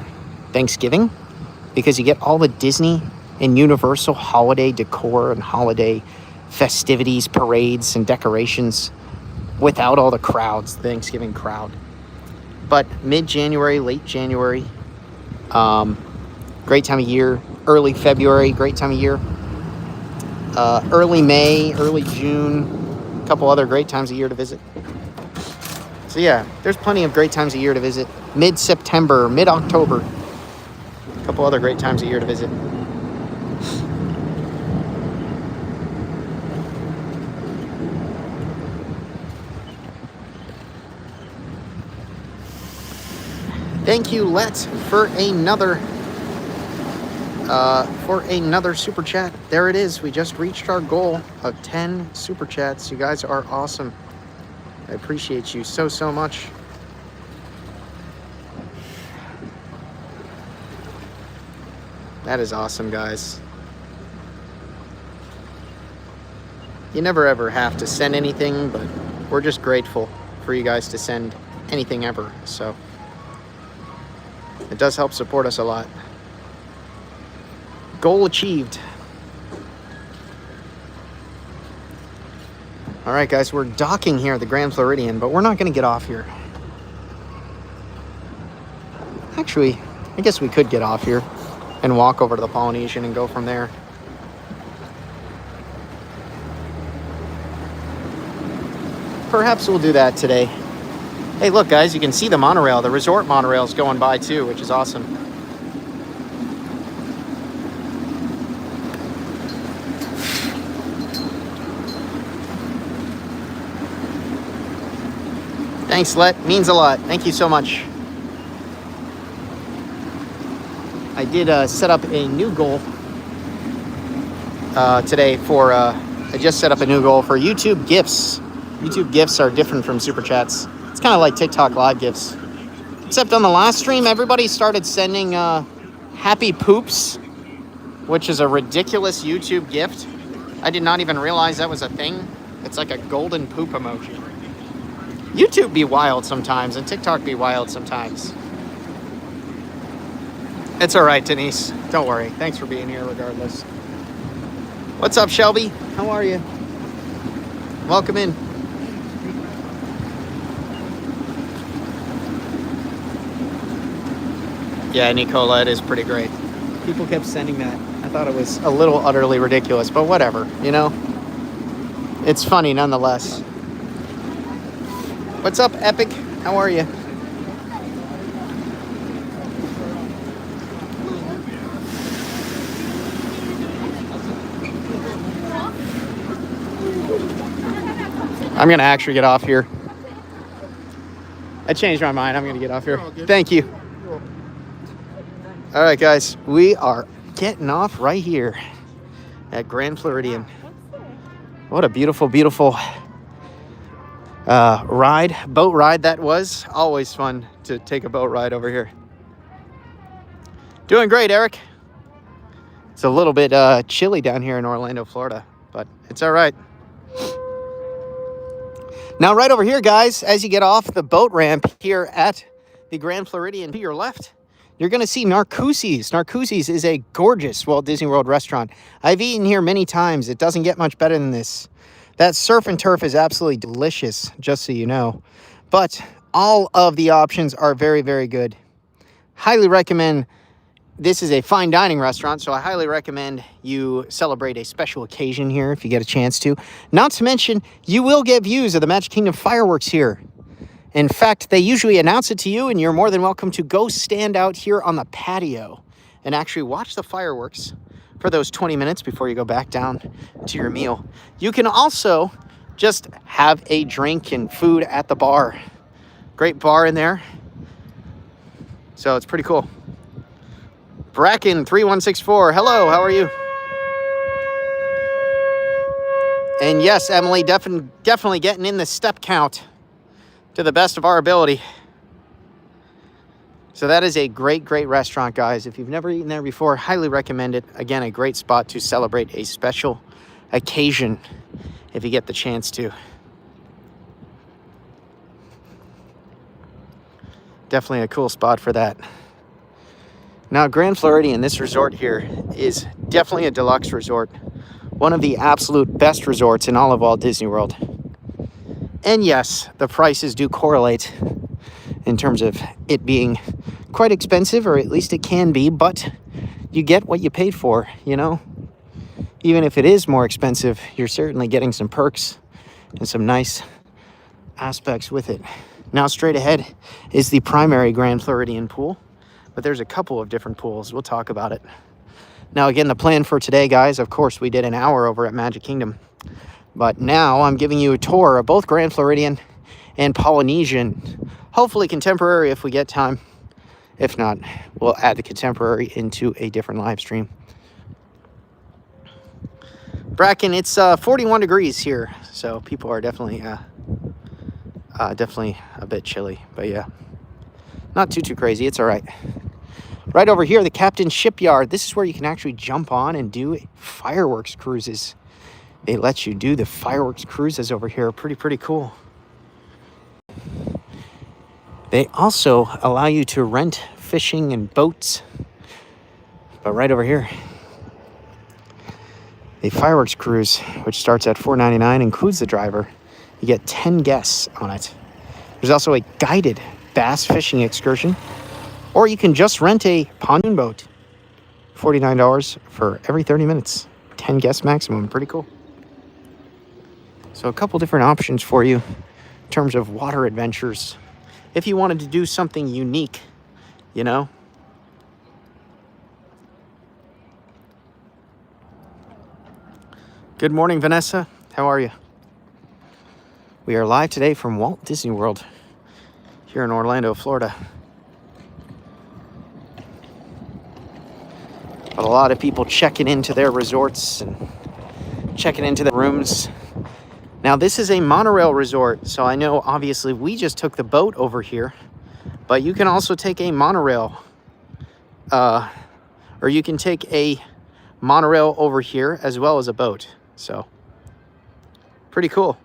Thanksgiving, because you get all the Disney and Universal holiday decor and holiday festivities, parades, and decorations without all the crowds, the Thanksgiving crowd. But mid-January, late January, great time of year. Early February, great time of year. Early May, early June, a couple other great times of year to visit. So yeah, there's plenty of great times of year to visit. Mid-September, mid-October, a couple other great times of year to visit. Thank you, Let, for another super chat. There it is. We just reached our goal of 10 super chats. You guys are awesome. I appreciate you so, so much. That is awesome, guys. You never ever have to send anything, but we're just grateful for you guys to send anything ever. So it does help support us a lot. Goal achieved. All right, guys, we're docking here at the Grand Floridian, but we're not going to get off here. Actually, I guess we could get off here and walk over to the Polynesian and go from there. Perhaps we'll do that today. Hey, look, guys, you can see the monorail. The resort monorail is going by, too, which is awesome. Thanks, Let. Means a lot. Thank you so much. I did set up a new goal today for... I just set up a new goal for YouTube gifts. YouTube gifts are different from Super Chats. It's kind of like TikTok live gifts. Except on the last stream, everybody started sending happy poops, which is a ridiculous YouTube gift. I did not even realize that was a thing. It's like a golden poop emoji. YouTube be wild sometimes, and TikTok be wild sometimes. It's all right, Denise. Don't worry. Thanks for being here regardless. What's up, Shelby? How are you? Welcome in. Yeah, Nicola, it is pretty great. People kept sending that. I thought it was a little utterly ridiculous, but whatever, you know? It's funny nonetheless. What's up, Epic? How are you? I'm going to actually get off here. I changed my mind. I'm going to get off here. Thank you. All right, guys. We are getting off right here at Grand Floridian. What a beautiful, beautiful boat ride that was. Always fun to take a boat ride over here. Doing great, Eric. It's a little bit chilly down here in Orlando, Florida, but it's all right. Now, right over here, guys, as you get off the boat ramp here at the Grand Floridian, to your left, you're going to see Narcoossee's. Narcoossee's is a gorgeous Walt Disney World restaurant. I've eaten here many times. It doesn't get much better than this. That surf and turf is absolutely delicious, just so you know. But All of the options are very, very good. Highly recommend. This is a fine dining restaurant, so I highly recommend you celebrate a special occasion here if you get a chance to. Not to mention, you will get views of the Magic Kingdom fireworks here. In fact, they usually announce it to you, and you're more than welcome to go stand out here on the patio and actually watch the fireworks for those 20 minutes before you go back down to your meal. You can also just have a drink and food at the bar. Great bar in there. So it's pretty cool. Bracken 3164, hello, how are you? And yes, Emily, definitely getting in the step count to the best of our ability. So that is a great, great restaurant, guys. If you've never eaten there before, highly recommend it. Again, a great spot to celebrate a special occasion if you get the chance to. Definitely a cool spot for that. Now, Grand Floridian, this resort here, is definitely a deluxe resort. One of the absolute best resorts in all of Walt Disney World. And yes, the prices do correlate in terms of it being quite expensive, or at least it can be, but you get what you paid for, you know? Even if it is more expensive, you're certainly getting some perks and some nice aspects with it. Now, straight ahead is the primary Grand Floridian pool. But there's a couple of different pools. We'll talk about it. Now, again, the plan for today, guys, of course, we did an hour over at Magic Kingdom. But now I'm giving you a tour of both Grand Floridian and Polynesian. Hopefully contemporary if we get time. If not, we'll add the contemporary into a different live stream. Bracken, it's 41 degrees here. So people are definitely a bit chilly. But yeah, not too crazy. It's all right. Right over here, the Captain's Shipyard. This is where you can actually jump on and do fireworks cruises. They let you do the fireworks cruises over here. Pretty cool. They also allow you to rent fishing and boats. But right over here, the fireworks cruise, which starts at $4.99, includes the driver. You get 10 guests on it. There's also a guided bass fishing excursion. Or you can just rent a pontoon boat. $49 for every 30 minutes. 10 guests maximum. Pretty cool. So a couple different options for you in terms of water adventures. If you wanted to do something unique, you know. Good morning, Vanessa. How are you? We are live today from Walt Disney World here in Orlando, Florida. But a lot of people checking into their resorts and checking into the rooms. Now, this is a monorail resort, so I know obviously we just took the boat over here, but you can also take a monorail, or you can take a monorail over here as well as a boat. So, pretty cool.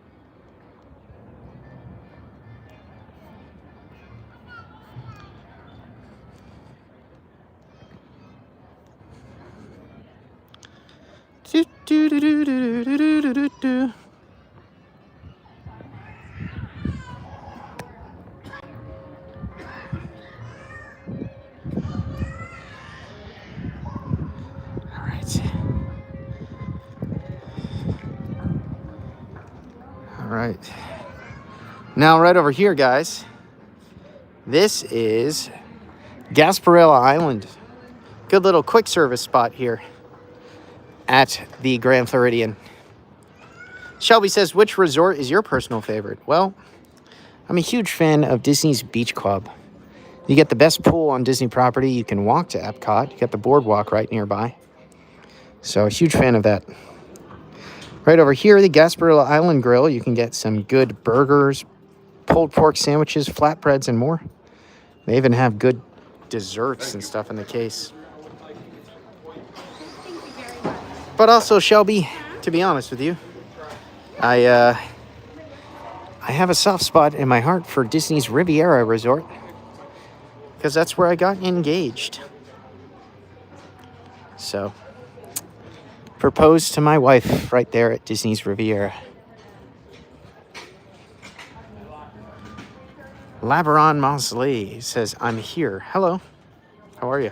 All right. Now, right over here, guys, this is Gasparilla Island. Good little quick service spot here at the Grand Floridian. Shelby says, which resort is your personal favorite? Well, I'm a huge fan of Disney's Beach Club. You get the best pool on Disney property. You can walk to Epcot. You got the boardwalk right nearby. So a huge fan of that. Right over here, the Gasparilla Island Grill. You can get some good burgers, pulled pork sandwiches, flatbreads, and more. They even have good desserts and stuff in the case. But also, Shelby, to be honest with you, I have a soft spot in my heart for Disney's Riviera Resort because that's where I got engaged. So, proposed to my wife right there at Disney's Riviera. Labaron Mosley says, I'm here. Hello. How are you?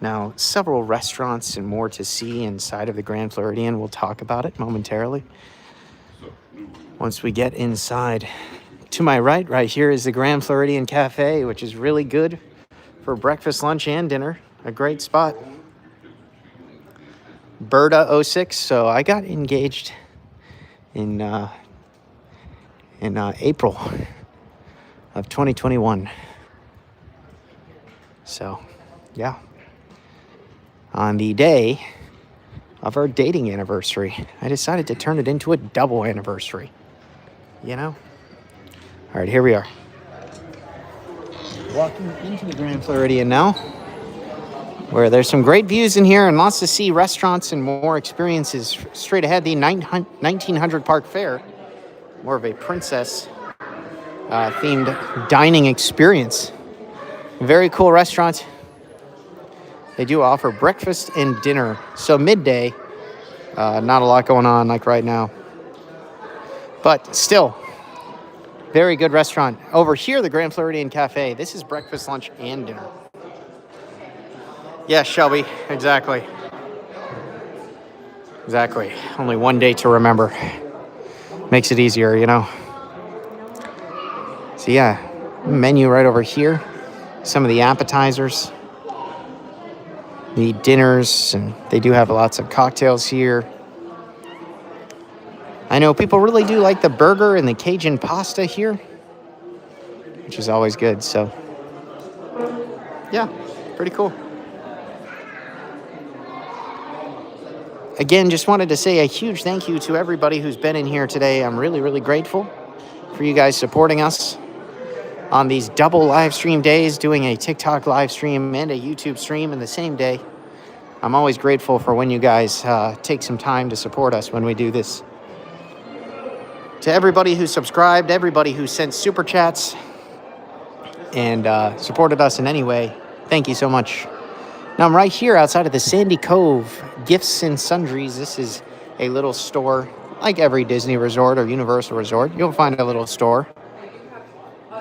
Now, several restaurants and more to see inside of the Grand Floridian. We'll talk about it momentarily once we get inside. To my right here is the Grand Floridian Cafe, which is really good for breakfast, lunch, and dinner. A great spot. Berta 06. So I got engaged in April of 2021. So, yeah. On the day of our dating anniversary, I decided to turn it into a double anniversary. You know? All right, here we are. Walking into the Grand Floridian now, where there's some great views in here and lots to see, restaurants and more experiences. Straight ahead, the 1900 Park Fair, more of a princess themed dining experience. Very cool restaurant. They do offer breakfast and dinner. So midday, not a lot going on like right now. But still, very good restaurant. Over here, the Grand Floridian Cafe. This is breakfast, lunch, and dinner. Yeah, Shelby, exactly. Exactly. Only one day to remember. Makes it easier, you know. So yeah, menu right over here. Some of the appetizers. The dinners, and they do have lots of cocktails here. I know people really do like the burger and the Cajun pasta here, which is always good. So, yeah, pretty cool. Again, just wanted to say a huge thank you to everybody who's been in here today. I'm really, really grateful for you guys supporting us on these double live stream days, doing a TikTok live stream and a YouTube stream in the same day. I'm always grateful for when you guys take some time to support us when we do this. To everybody who subscribed, everybody who sent super chats and supported us in any way, thank you so much. Now I'm right here outside of the Sandy Cove Gifts and Sundries. This is a little store, like every Disney resort or Universal resort. You'll find a little store.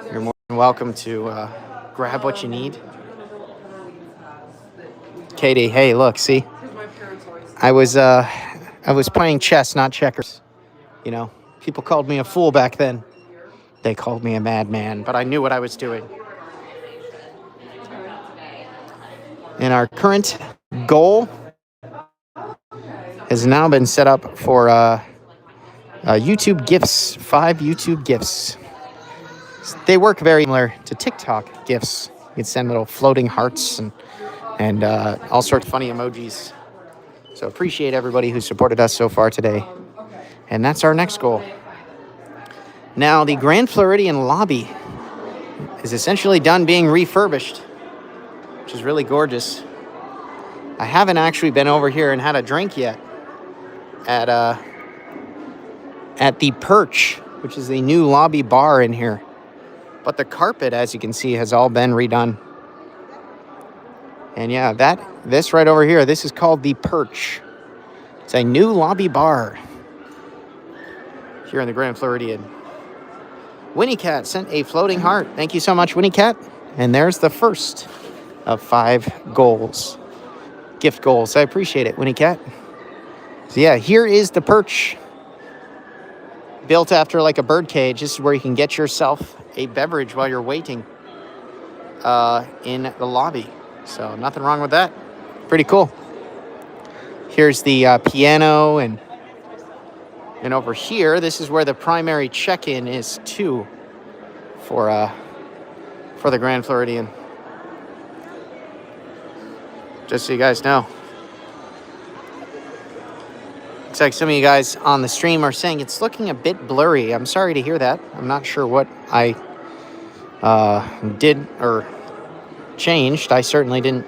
You're more than welcome to grab what you need. Katie, hey, look, see? I was playing chess, not checkers. You know, people called me a fool back then. They called me a madman, but I knew what I was doing. And our current goal has now been set up for YouTube gifts, 5 YouTube gifts. They work very similar to TikTok gifts. You can send little floating hearts and all sorts of funny emojis. So appreciate everybody who supported us so far today. And that's our next goal. Now, the Grand Floridian lobby is essentially done being refurbished, which is really gorgeous. I haven't actually been over here and had a drink yet at the Perch, which is the new lobby bar in here. But the carpet, as you can see, has all been redone. And yeah, this right over here, this is called the Perch. It's a new lobby bar here in the Grand Floridian. Winnie Cat sent a floating heart. Thank you so much, Winnie Cat. And there's the first of 5 goals. Gift goals. I appreciate it, Winnie Cat. So yeah, here is the Perch. Built after like a bird cage. This is where you can get yourself a beverage while you're waiting in the lobby. So nothing wrong with that. Pretty cool. Here's the piano, and over here, this is where the primary check-in is too for the Grand Floridian. Just so you guys know. Looks like some of you guys on the stream are saying it's looking a bit blurry. I'm sorry to hear that. I'm not sure what I did or changed. I certainly didn't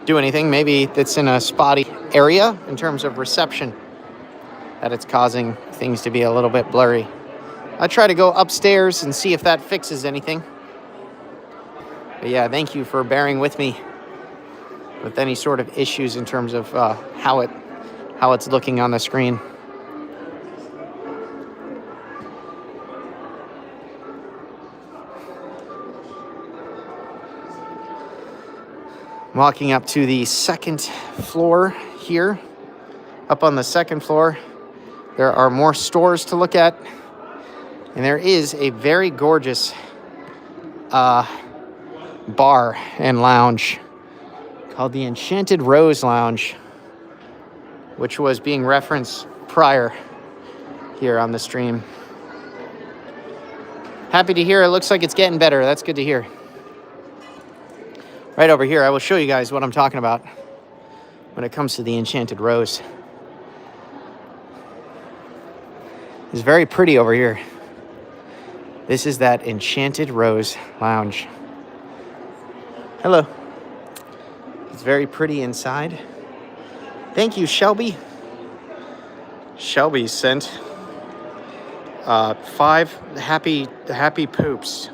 do anything. Maybe it's in a spotty area in terms of reception that it's causing things to be a little bit blurry. I try to go upstairs and see if that fixes anything. But yeah, thank you for bearing with me with any sort of issues in terms of how it's looking on the screen. I'm walking up to the second floor here. Up on the second floor, there are more stores to look at. And there is a very gorgeous bar and lounge called the Enchanted Rose Lounge, which was being referenced prior here on the stream. Happy to hear it looks like it's getting better. That's good to hear. Right over here, I will show you guys what I'm talking about when it comes to the Enchanted Rose. It's very pretty over here. This is that Enchanted Rose Lounge. Hello. It's very pretty inside. Thank you, Shelby. Shelby sent 5 happy poops.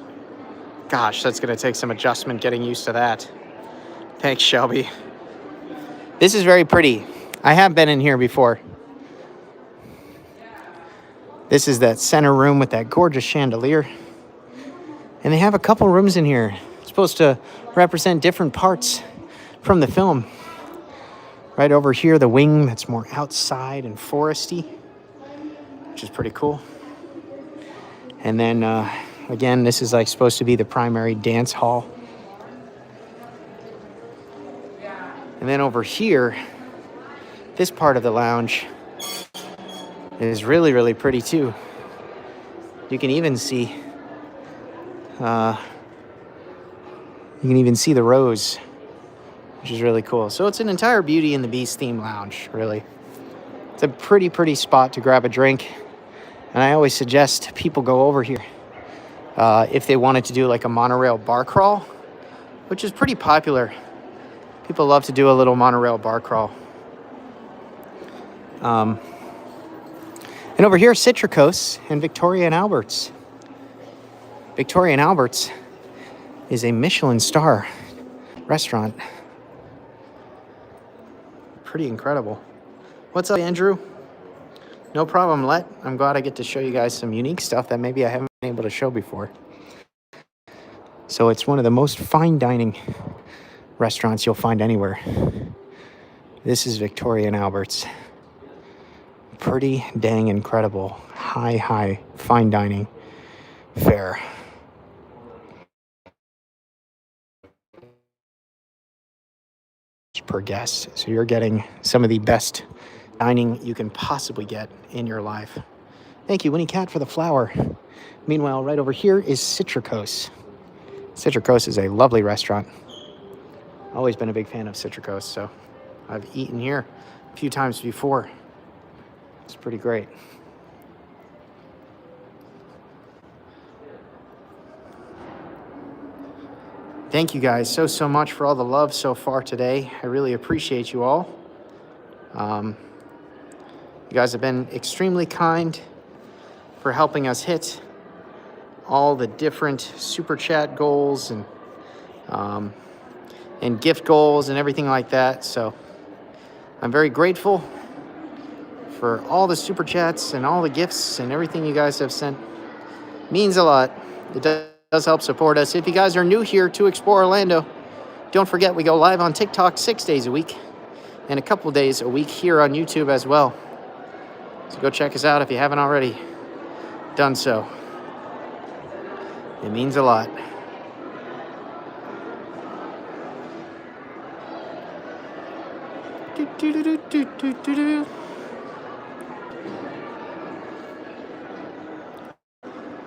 Gosh, that's gonna take some adjustment getting used to that. Thanks, Shelby. This is very pretty. I have been in here before. This is that center room with that gorgeous chandelier. And they have a couple rooms in here. It's supposed to represent different parts from the film. Right over here, the wing that's more outside and foresty, which is pretty cool. And then, again, this is like supposed to be the primary dance hall. And then over here, this part of the lounge is really, really pretty too. You can even see, the rose, which is really cool. So it's an entire Beauty and the Beast theme lounge, really. It's a pretty spot to grab a drink. And I always suggest people go over here if they wanted to do like a monorail bar crawl, which is pretty popular. People love to do a little monorail bar crawl. And over here, Citricos and Victoria and Albert's. Victoria and Albert's is a Michelin star restaurant. Pretty incredible. What's up, Andrew? No problem, Let. I'm glad I get to show you guys some unique stuff that maybe I haven't been able to show before. So it's one of the most fine dining restaurants you'll find anywhere. This is Victoria and Albert's. Pretty dang incredible. High fine dining fare. Per guest. So you're getting some of the best dining you can possibly get in your life. Thank you, Winnie Cat, for the flower. Meanwhile, right over here is Citricos. Citricos is a lovely restaurant. Always been a big fan of Citricos, so I've eaten here a few times before. It's pretty great. Thank you guys so much for all the love so far today. I really appreciate you all. You guys have been extremely kind for helping us hit all the different super chat goals and gift goals and everything like that. So I'm very grateful for all the super chats and all the gifts and everything you guys have sent. Means a lot. It does help support us. If you guys are new here to Explore Orlando, don't forget we go live on TikTok 6 days a week and a couple days a week here on YouTube as well. So go check us out if you haven't already done so. It means a lot.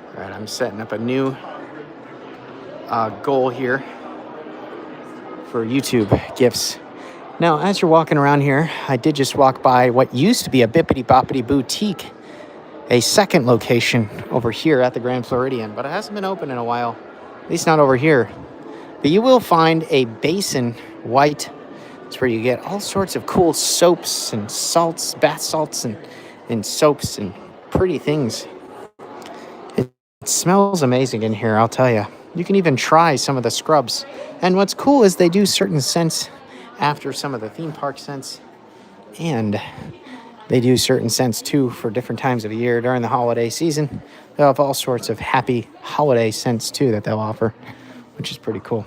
All right, I'm setting up a new goal here for YouTube gifts. Now, as you're walking around here, I did just walk by what used to be a Bippity Boppity Boutique, a second location over here at the Grand Floridian, but it hasn't been open in a while, at least not over here. But you will find a basin white. It's where you get all sorts of cool soaps and salts, bath salts and soaps and pretty things. It smells amazing in here, I'll tell you. You can even try some of the scrubs. And what's cool is they do certain scents after some of the theme park scents. And they do certain scents too for different times of the year during the holiday season. They'll have all sorts of happy holiday scents too that they'll offer, which is pretty cool.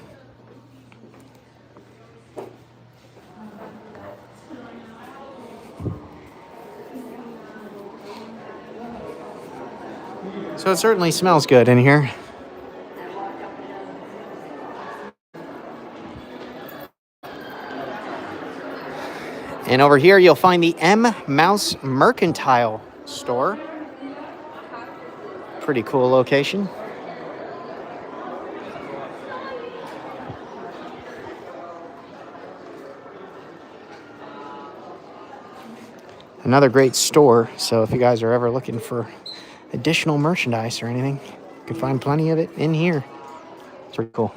So it certainly smells good in here. And over here, you'll find the M Mouse Mercantile store. Pretty cool location. Another great store, so if you guys are ever looking for additional merchandise or anything, you can find plenty of it in here. It's pretty cool.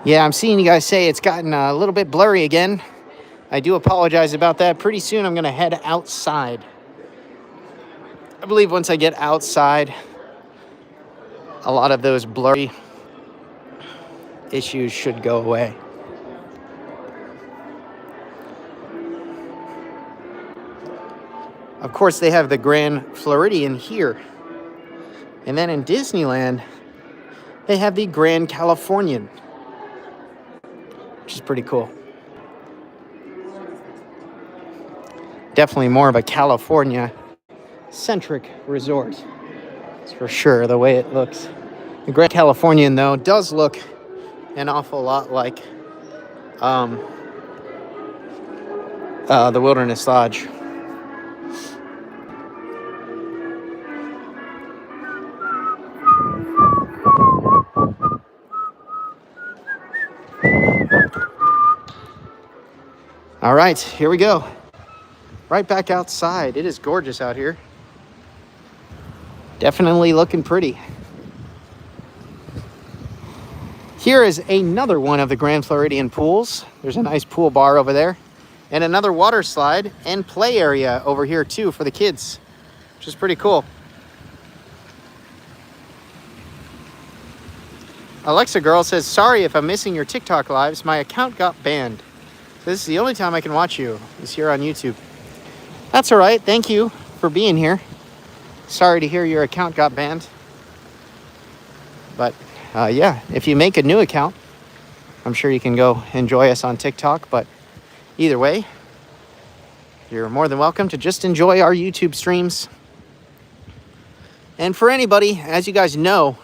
Yeah, I'm seeing you guys say it's gotten a little bit blurry again. I do apologize about that. Pretty soon I'm going to head outside. I believe once I get outside, a lot of those blurry issues should go away. Of course, they have the Grand Floridian here. And then in Disneyland, they have the Grand Californian, which is pretty cool. Definitely more of a California-centric resort. That's for sure, the way it looks. The Grand Californian, though, does look an awful lot like the Wilderness Lodge. All right, here we go. Right back outside. It is gorgeous out here. Definitely looking pretty. Here is another one of the Grand Floridian pools. There's a nice pool bar over there. And another water slide and play area over here too for the kids, which is pretty cool. Alexa Girl says, sorry if I'm missing your TikTok lives. My account got banned. This is the only time I can watch you, is here on YouTube. That's all right. Thank you for being here. Sorry to hear your account got banned. But yeah, if you make a new account, I'm sure you can go enjoy us on TikTok. But either way, you're more than welcome to just enjoy our YouTube streams. And for anybody, as you guys know,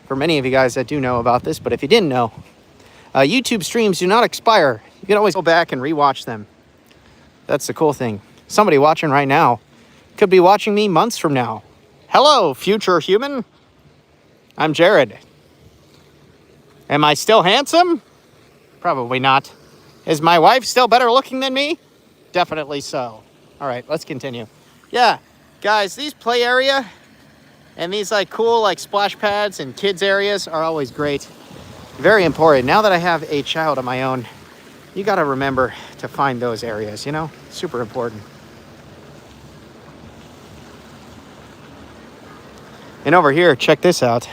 for many of you guys that do know about this, but if you didn't know, YouTube streams do not expire. You can always go back and rewatch them. That's the cool thing. Somebody watching right now could be watching me months from now. Hello, future human. I'm Jared. Am I still handsome? Probably not. Is my wife still better looking than me? Definitely so. All right, let's continue. Yeah, guys, these play area and these like cool like splash pads and kids areas are always great. Very important. Now that I have a child of my own, you got to remember to find those areas, you know? Super important. And over here, check this out.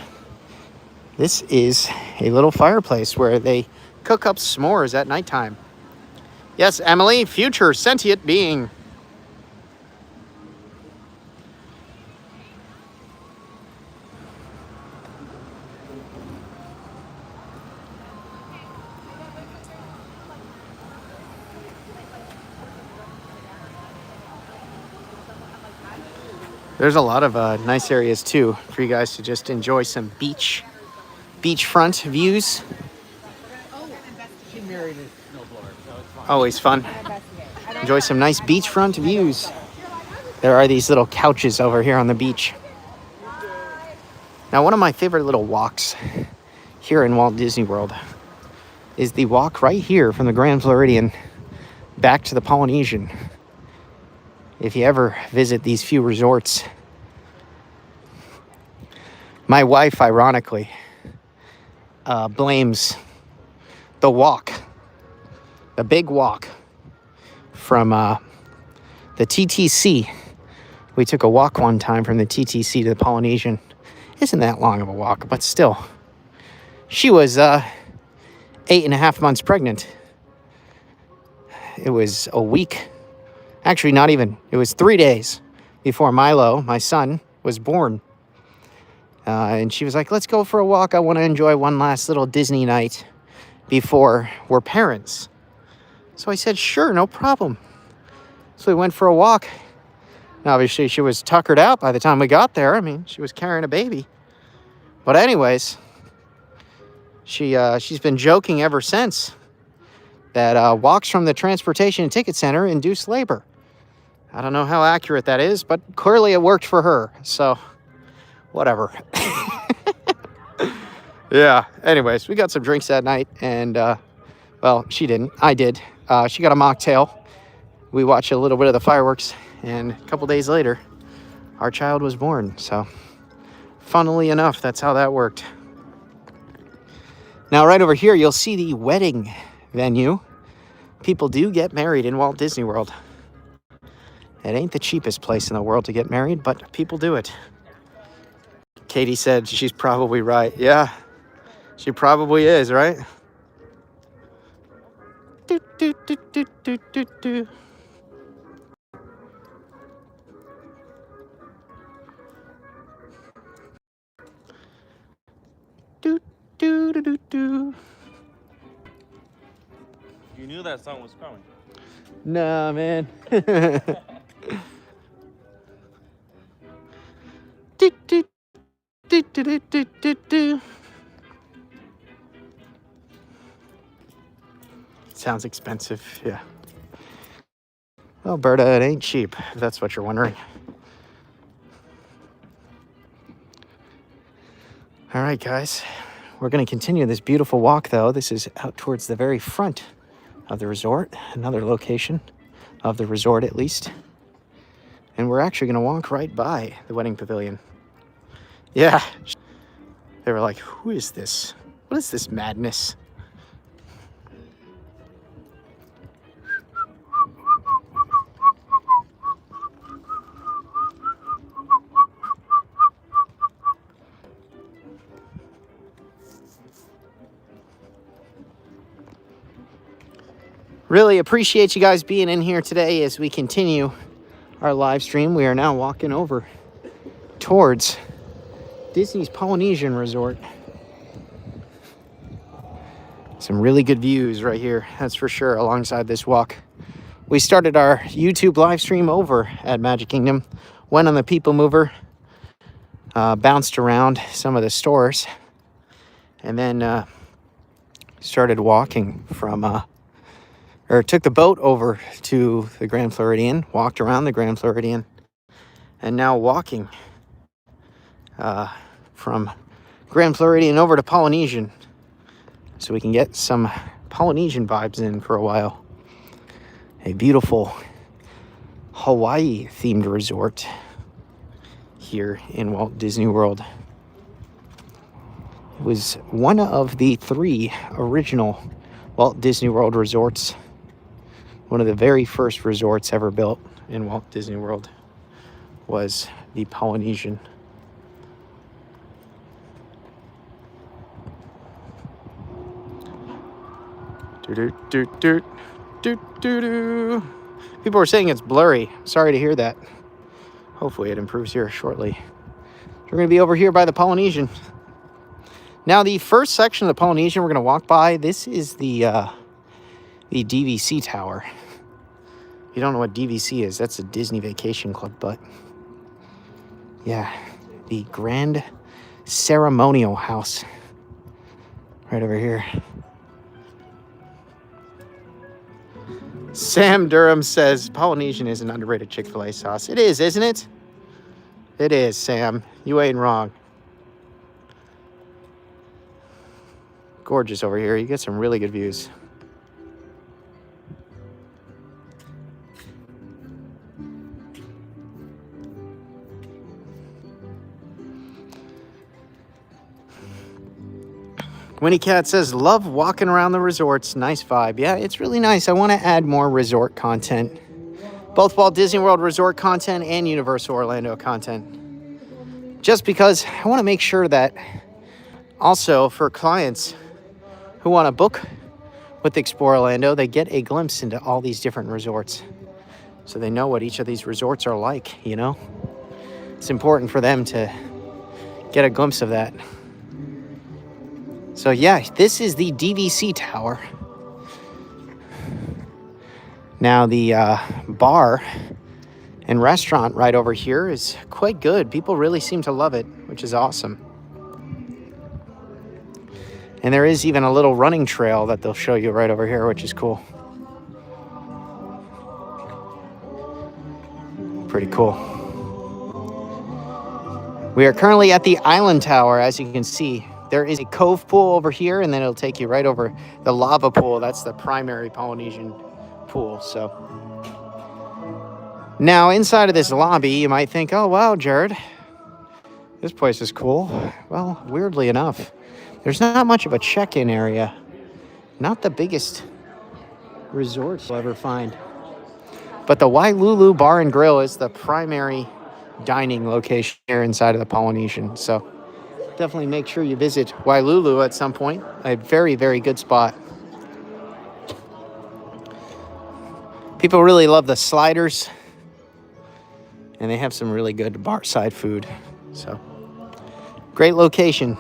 This is a little fireplace where they cook up s'mores at nighttime. Yes, Emily, future sentient being. There's a lot of nice areas too for you guys to just enjoy some beachfront views.
She married a snowblower, so it's fine.
Always fun. Enjoy some nice beachfront views. There are these little couches over here on the beach. Now, one of my favorite little walks here in Walt Disney World is the walk right here from the Grand Floridian back to the Polynesian. If you ever visit these few resorts. My wife, ironically, blames the walk, the big walk from the TTC. We took a walk one time from the TTC to the Polynesian. Isn't that long of a walk, but still. She was 8.5 months pregnant. It was a week. Actually, not even. It was 3 days before Milo, my son, was born. And she was like, let's go for a walk. I want to enjoy one last little Disney night before we're parents. So I said, sure, no problem. So we went for a walk. Now, obviously, she was tuckered out by the time we got there. I mean, she was carrying a baby. But anyways, she's been joking ever since that walks from the transportation and ticket center induce labor. I don't know how accurate that is, but clearly it worked for her. So, whatever. Yeah. Anyways, we got some drinks that night, and well, she didn't. I did. She got a mocktail. We watched a little bit of the fireworks, and a couple days later, our child was born. So, funnily enough, that's how that worked. Now, right over here, you'll see the wedding venue. People do get married in Walt Disney World. It ain't the cheapest place in the world to get married, but people do it. Katie said she's probably right. Yeah, she probably is, right? Do, do, do, do, do, do, do. Do, do, do, do, do.
You knew that song was coming.
Nah, man. Do, do, do, do, do, do, do. Sounds expensive, yeah. Alberta, it ain't cheap, if that's what you're wondering. All right, guys. We're going to continue this beautiful walk, though. This is out towards the very front of the resort, another location of the resort, at least. And we're actually going to walk right by the wedding pavilion. Yeah. They were like, who is this? What is this madness? Really appreciate you guys being in here today as we continue our live stream. We are now walking over towards Disney's Polynesian Resort. Some really good views right here, that's for sure, alongside this walk. We started our YouTube live stream over at Magic Kingdom, went on the People Mover, bounced around some of the stores, and then started walking from, or took the boat over to the Grand Floridian, walked around the Grand Floridian, and now walking from Grand Floridian over to Polynesian, so we can get some Polynesian vibes in for a while. A beautiful Hawaii themed resort here in Walt Disney World. It was one of the 3 original Walt Disney World resorts. One of the very first resorts ever built in Walt Disney World was the Polynesian. People were saying it's blurry. Sorry to hear that. Hopefully it improves here shortly. We're going to be over here by the Polynesian. Now, the first section of the Polynesian we're going to walk by, this is the DVC Tower. If you don't know what DVC is, that's a Disney Vacation Club, but yeah, the Grand Ceremonial House right over here. Sam Durham says Polynesian is an underrated Chick-fil-A sauce. It is, isn't it? It is, Sam. You ain't wrong. Gorgeous over here. You get some really good views. Winnie Cat says, love walking around the resorts. Nice vibe. Yeah, it's really nice. I want to add more resort content. Both Walt Disney World resort content and Universal Orlando content. Just because I want to make sure that also for clients who want to book with Explore Orlando, they get a glimpse into all these different resorts. So they know what each of these resorts are like, you know? It's important for them to get a glimpse of that. So yeah, this is the DVC Tower. Now the bar and restaurant right over here is quite good. People really seem to love it, which is awesome. And there is even a little running trail that they'll show you right over here, which is cool. Pretty cool. We are currently at the Island Tower, as you can see. There is a cove pool over here, and then it'll take you right over the lava pool. That's the primary Polynesian pool. So now inside of this lobby, you might think, oh, wow, Jared, this place is cool. Well, weirdly enough, there's not much of a check-in area. Not the biggest resort you'll ever find. But the Wailulu Bar and Grill is the primary dining location here inside of the Polynesian. So definitely make sure you visit Wailulu at some point. A very, very good spot. People really love the sliders. And they have some really good bar side food. So great location.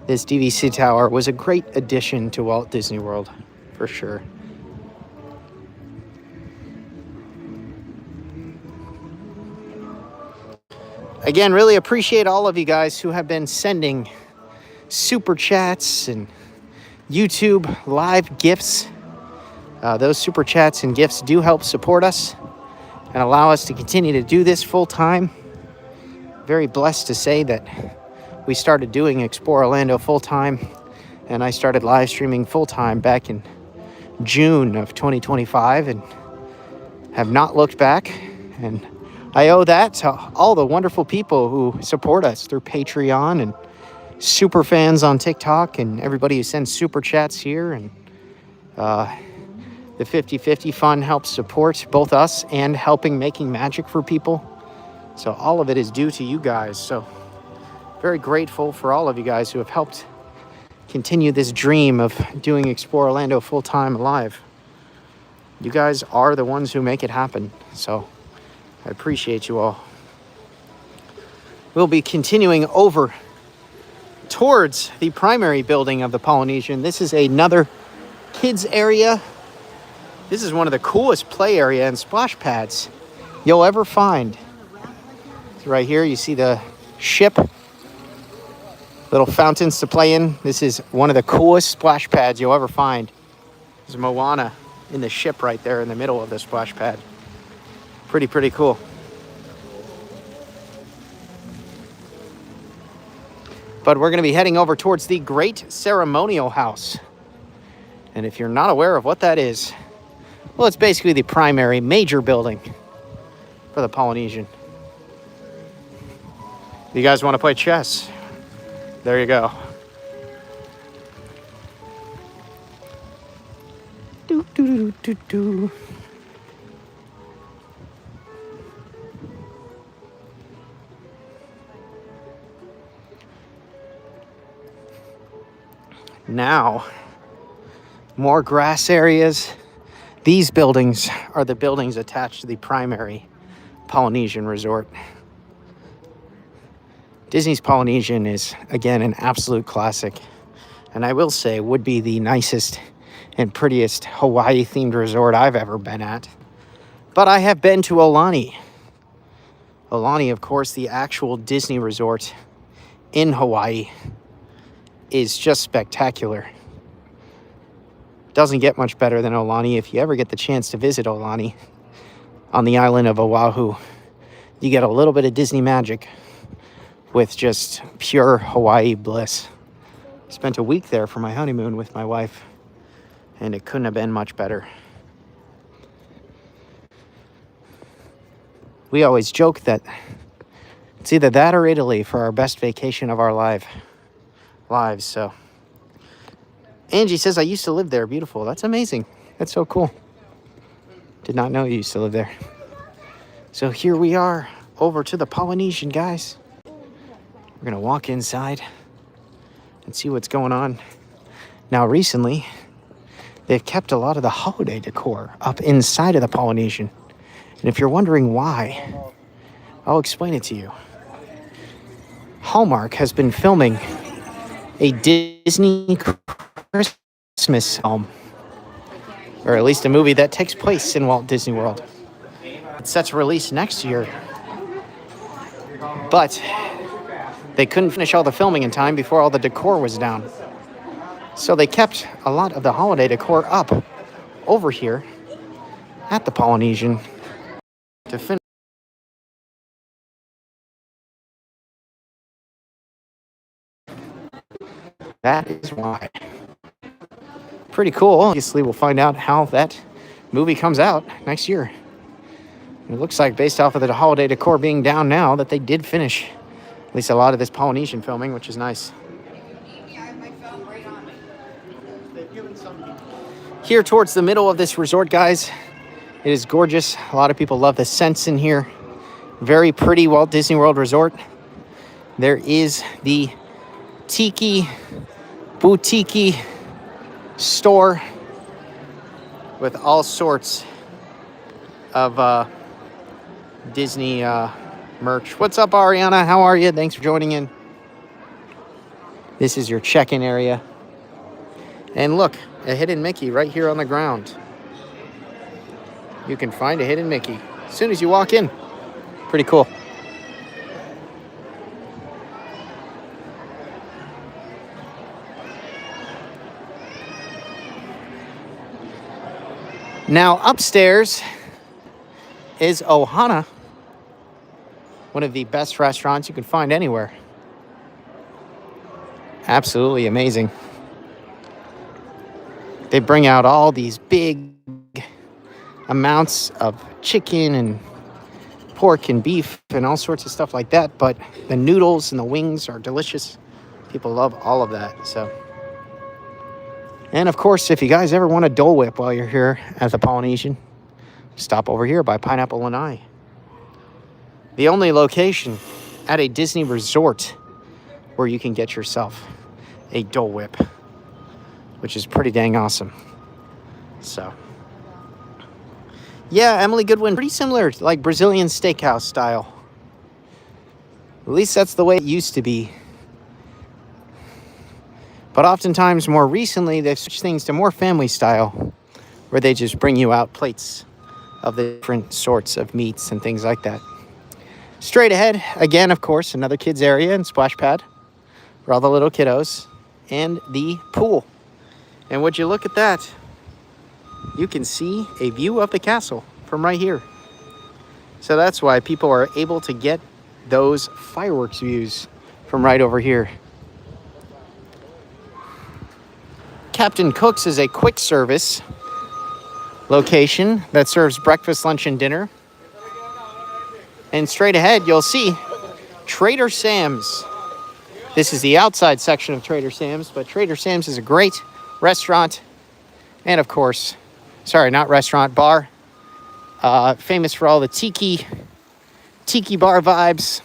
This DVC tower was a great addition to Walt Disney World, for sure. Again, really appreciate all of you guys who have been sending super chats and YouTube live gifts. Those super chats and gifts do help support us and allow us to continue to do this full time. Very blessed to say that we started doing Explore Orlando full time, and I started live streaming full time back in June of 2025 and have not looked back. And I owe that to all the wonderful people who support us through Patreon and super fans on TikTok and everybody who sends super chats here. And the 50/50 Fund helps support both us and helping making magic for people. So all of it is due to you guys. So very grateful for all of you guys who have helped continue this dream of doing Explore Orlando full-time live. You guys are the ones who make it happen. So I appreciate you all. We'll be continuing over towards the primary building of the Polynesian. This is another kids area. This is one of the coolest play area and splash pads you'll ever find. So right here you see the ship, little fountains to play in. This is one of the coolest splash pads you'll ever find. There's Moana in the ship right there in the middle of the splash pad. Pretty cool. But we're going to be heading over towards the Great Ceremonial House. And if you're not aware of what that is, well, it's basically the primary major building for the Polynesian. If you guys want to play chess, there you go. Do, do, do, do, do. Now, more grass areas. These buildings are the buildings attached to the primary Polynesian resort. Disney's Polynesian is, again, an absolute classic. And I will say, would be the nicest and prettiest Hawaii-themed resort I've ever been at. But I have been to Aulani. Aulani, of course, the actual Disney resort in Hawaii, is just spectacular. Doesn't get much better than Aulani. If you ever get the chance to visit Aulani on the island of Oahu, you get a little bit of Disney magic with just pure Hawaii bliss. Spent a week there for my honeymoon with my wife, and it couldn't have been much better. We always joke that it's either that or Italy for our best vacation of our lives. So Angie says, I used to live there. Beautiful. That's amazing. That's so cool. Did not know you used to live there. So here we are over to the Polynesian, guys. We're going to walk inside and see what's going on. Now, recently, they've kept a lot of the holiday decor up inside of the Polynesian. And if you're wondering why, I'll explain it to you. Hallmark has been filming a Disney Christmas film or at least a movie that takes place in Walt Disney World. It's set to release next year, but they couldn't finish all the filming in time before all the decor was down. So they kept a lot of the holiday decor up over here at the Polynesian to finish. That is why. Pretty cool. Obviously, we'll find out how that movie comes out next year. It looks like, based off of the holiday decor being down now, that they did finish at least a lot of this Polynesian filming, which is nice. Here towards the middle of this resort, guys, it is gorgeous. A lot of people love the scents in here. Very pretty Walt Disney World Resort. There is the Tiki Boutique store with all sorts of Disney merch. What's up, Ariana? How are you? Thanks for joining in. This is your check-in area. And look, a hidden Mickey right here on the ground. You can find a hidden Mickey as soon as you walk in. Pretty cool. Now upstairs is Ohana, one of the best restaurants you can find anywhere. Absolutely amazing. They bring out all these big amounts of chicken and pork and beef and all sorts of stuff like that, but the noodles and the wings are delicious. People love all of that. So, and of course, if you guys ever want a Dole Whip while you're here at the Polynesian, stop over here by Pineapple Lanai. The only location at a Disney resort where you can get yourself a Dole Whip, which is pretty dang awesome. So, yeah, Emily Goodwin, pretty similar, like Brazilian steakhouse style. At least that's the way it used to be. But oftentimes, more recently, they've switched things to more family style, where they just bring you out plates of the different sorts of meats and things like that. Straight ahead, again, of course, another kids area and splash pad for all the little kiddos, and the pool. And would you look at that? You can see a view of the castle from right here. So that's why people are able to get those fireworks views from right over here. Captain Cook's is a quick service location that serves breakfast, lunch, and dinner. And straight ahead, you'll see Trader Sam's. This is the outside section of Trader Sam's, but Trader Sam's is a great restaurant. And of course, sorry, not restaurant, bar. Famous for all the tiki bar vibes.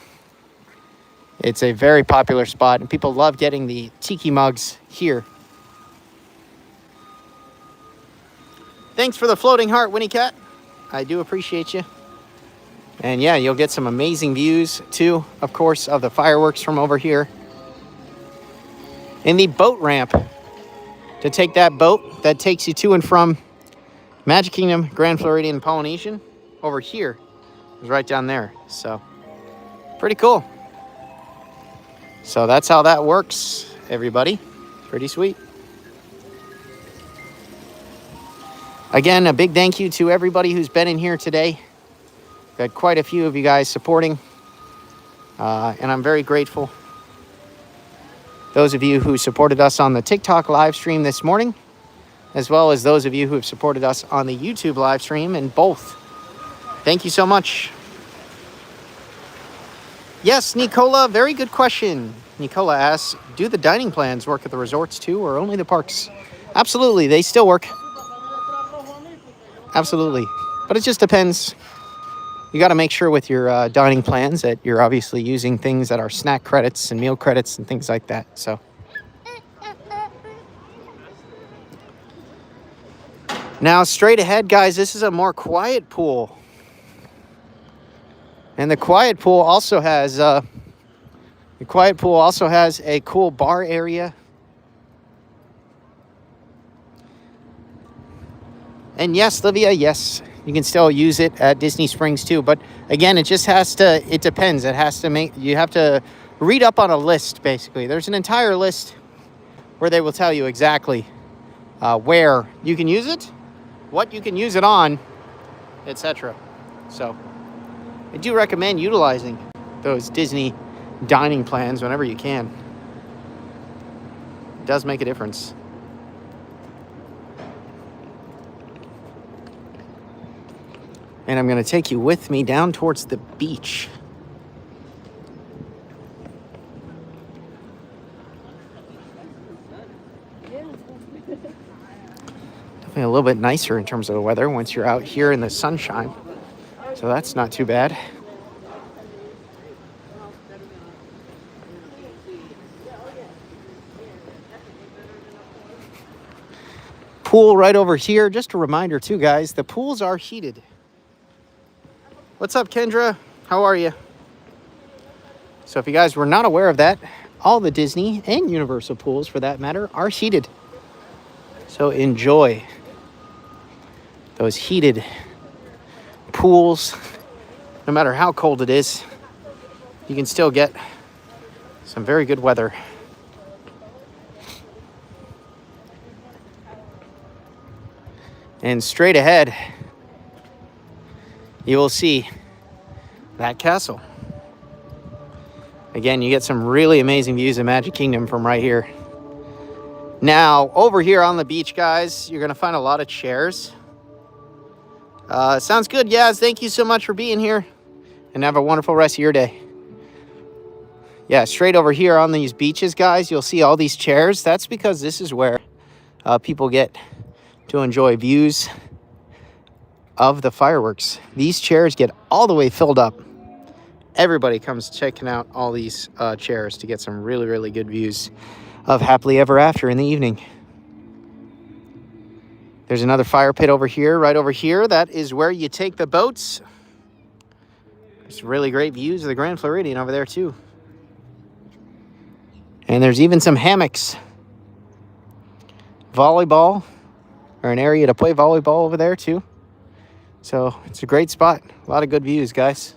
It's a very popular spot, and people love getting the tiki mugs here. Thanks for the floating heart, Winnie Cat. I do appreciate you. And yeah, you'll get some amazing views too, of course, of the fireworks from over here. And the boat ramp to take that boat that takes you to and from Magic Kingdom, Grand Floridian, Polynesian over here is right down there. So pretty cool. So that's how that works, everybody. Pretty sweet. Again, a big thank you to everybody who's been in here today. We've had quite a few of you guys supporting, and I'm very grateful. Those of you who supported us on the TikTok live stream this morning, as well as those of you who have supported us on the YouTube live stream, and both. Thank you so much. Yes, Nicola, very good question. Nicola asks, do the dining plans work at the resorts too, or only the parks? Absolutely, they still work. Absolutely. But it just depends. You got to make sure with your dining plans that you're obviously using things that are snack credits and meal credits and things like that. So, now straight ahead, guys, this is a more quiet pool. And the quiet pool also has a cool bar area. And yes, Livia, yes, you can still use it at Disney Springs too. But again, it just has to, it depends. It has to you have to read up on a list, basically. There's an entire list where they will tell you exactly where you can use it, what you can use it on, etc. So I do recommend utilizing those Disney dining plans whenever you can. It does make a difference. And I'm going to take you with me down towards the beach. Definitely a little bit nicer in terms of the weather once you're out here in the sunshine. So that's not too bad. Pool right over here. Just a reminder too, guys, the pools are heated. What's up, Kendra? How are you? So if you guys were not aware of that, all the Disney and Universal pools, for that matter, are heated. So enjoy those heated pools. No matter how cold it is, you can still get some very good weather. And straight ahead, you will see that castle. Again, you get some really amazing views of Magic Kingdom from right here. Now, over here on the beach, guys, you're going to find a lot of chairs. Sounds good, Yaz. Thank you so much for being here. And have a wonderful rest of your day. Yeah, straight over here on these beaches, guys, you'll see all these chairs. That's because this is where people get to enjoy views of the fireworks. These chairs get all the way filled up. Everybody comes checking out all these chairs to get some really, really good views of Happily Ever After in the evening. There's another fire pit over here, right over here. That is where you take the boats. There's really great views of the Grand Floridian over there too. And there's even some hammocks. Volleyball, or an area to play volleyball over there too. So it's a great spot. A lot of good views, guys.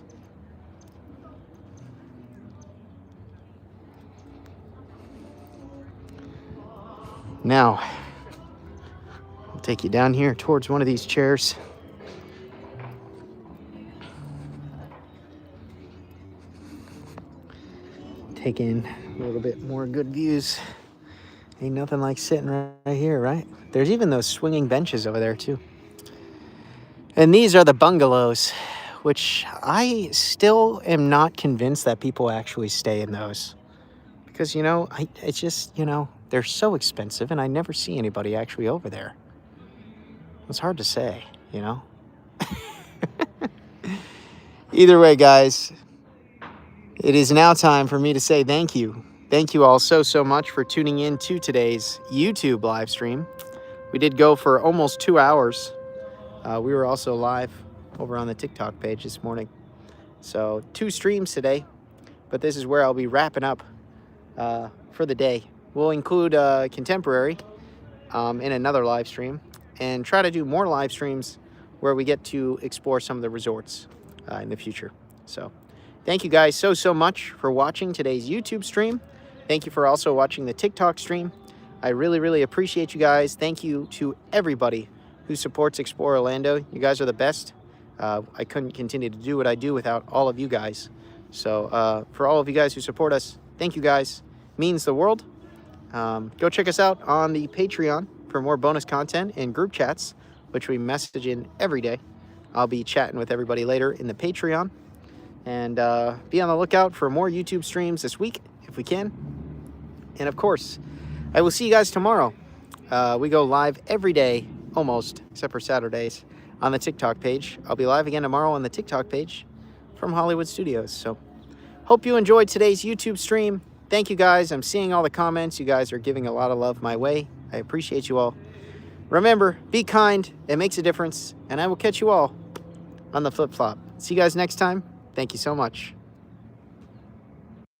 Now, I'll take you down here towards one of these chairs. Take in a little bit more good views. Ain't nothing like sitting right here, right? There's even those swinging benches over there too. And these are the bungalows, which I still am not convinced that people actually stay in those. Because, you know, it's just, you know, they're so expensive and I never see anybody actually over there. It's hard to say, you know? Either way, guys, it is now time for me to say thank you. Thank you all so much for tuning in to today's YouTube live stream. We did go for almost 2 hours. We were also live over on the TikTok page this morning. So 2 streams today, but this is where I'll be wrapping up for the day. We'll include Contemporary in another live stream and try to do more live streams where we get to explore some of the resorts in the future. So thank you guys so much for watching today's YouTube stream. Thank you for also watching the TikTok stream. I really appreciate you guys. Thank you to everybody who supports Explore Orlando. You guys are the best. I couldn't continue to do what I do without all of you guys. So for all of you guys who support us, thank you guys. Means the world. Go check us out on the Patreon for more bonus content and group chats, which we message in every day. I'll be chatting with everybody later in the Patreon. And be on the lookout for more YouTube streams this week, if we can. And of course, I will see you guys tomorrow. We go live every day, almost, except for Saturdays, on the TikTok page. I'll be live again tomorrow on the TikTok page from Hollywood Studios. So, hope you enjoyed today's YouTube stream. Thank you guys. I'm seeing all the comments. You guys are giving a lot of love my way. I appreciate you all. Remember, be kind. It makes a difference. And I will catch you all on the flip-flop. See you guys next time. Thank you so much.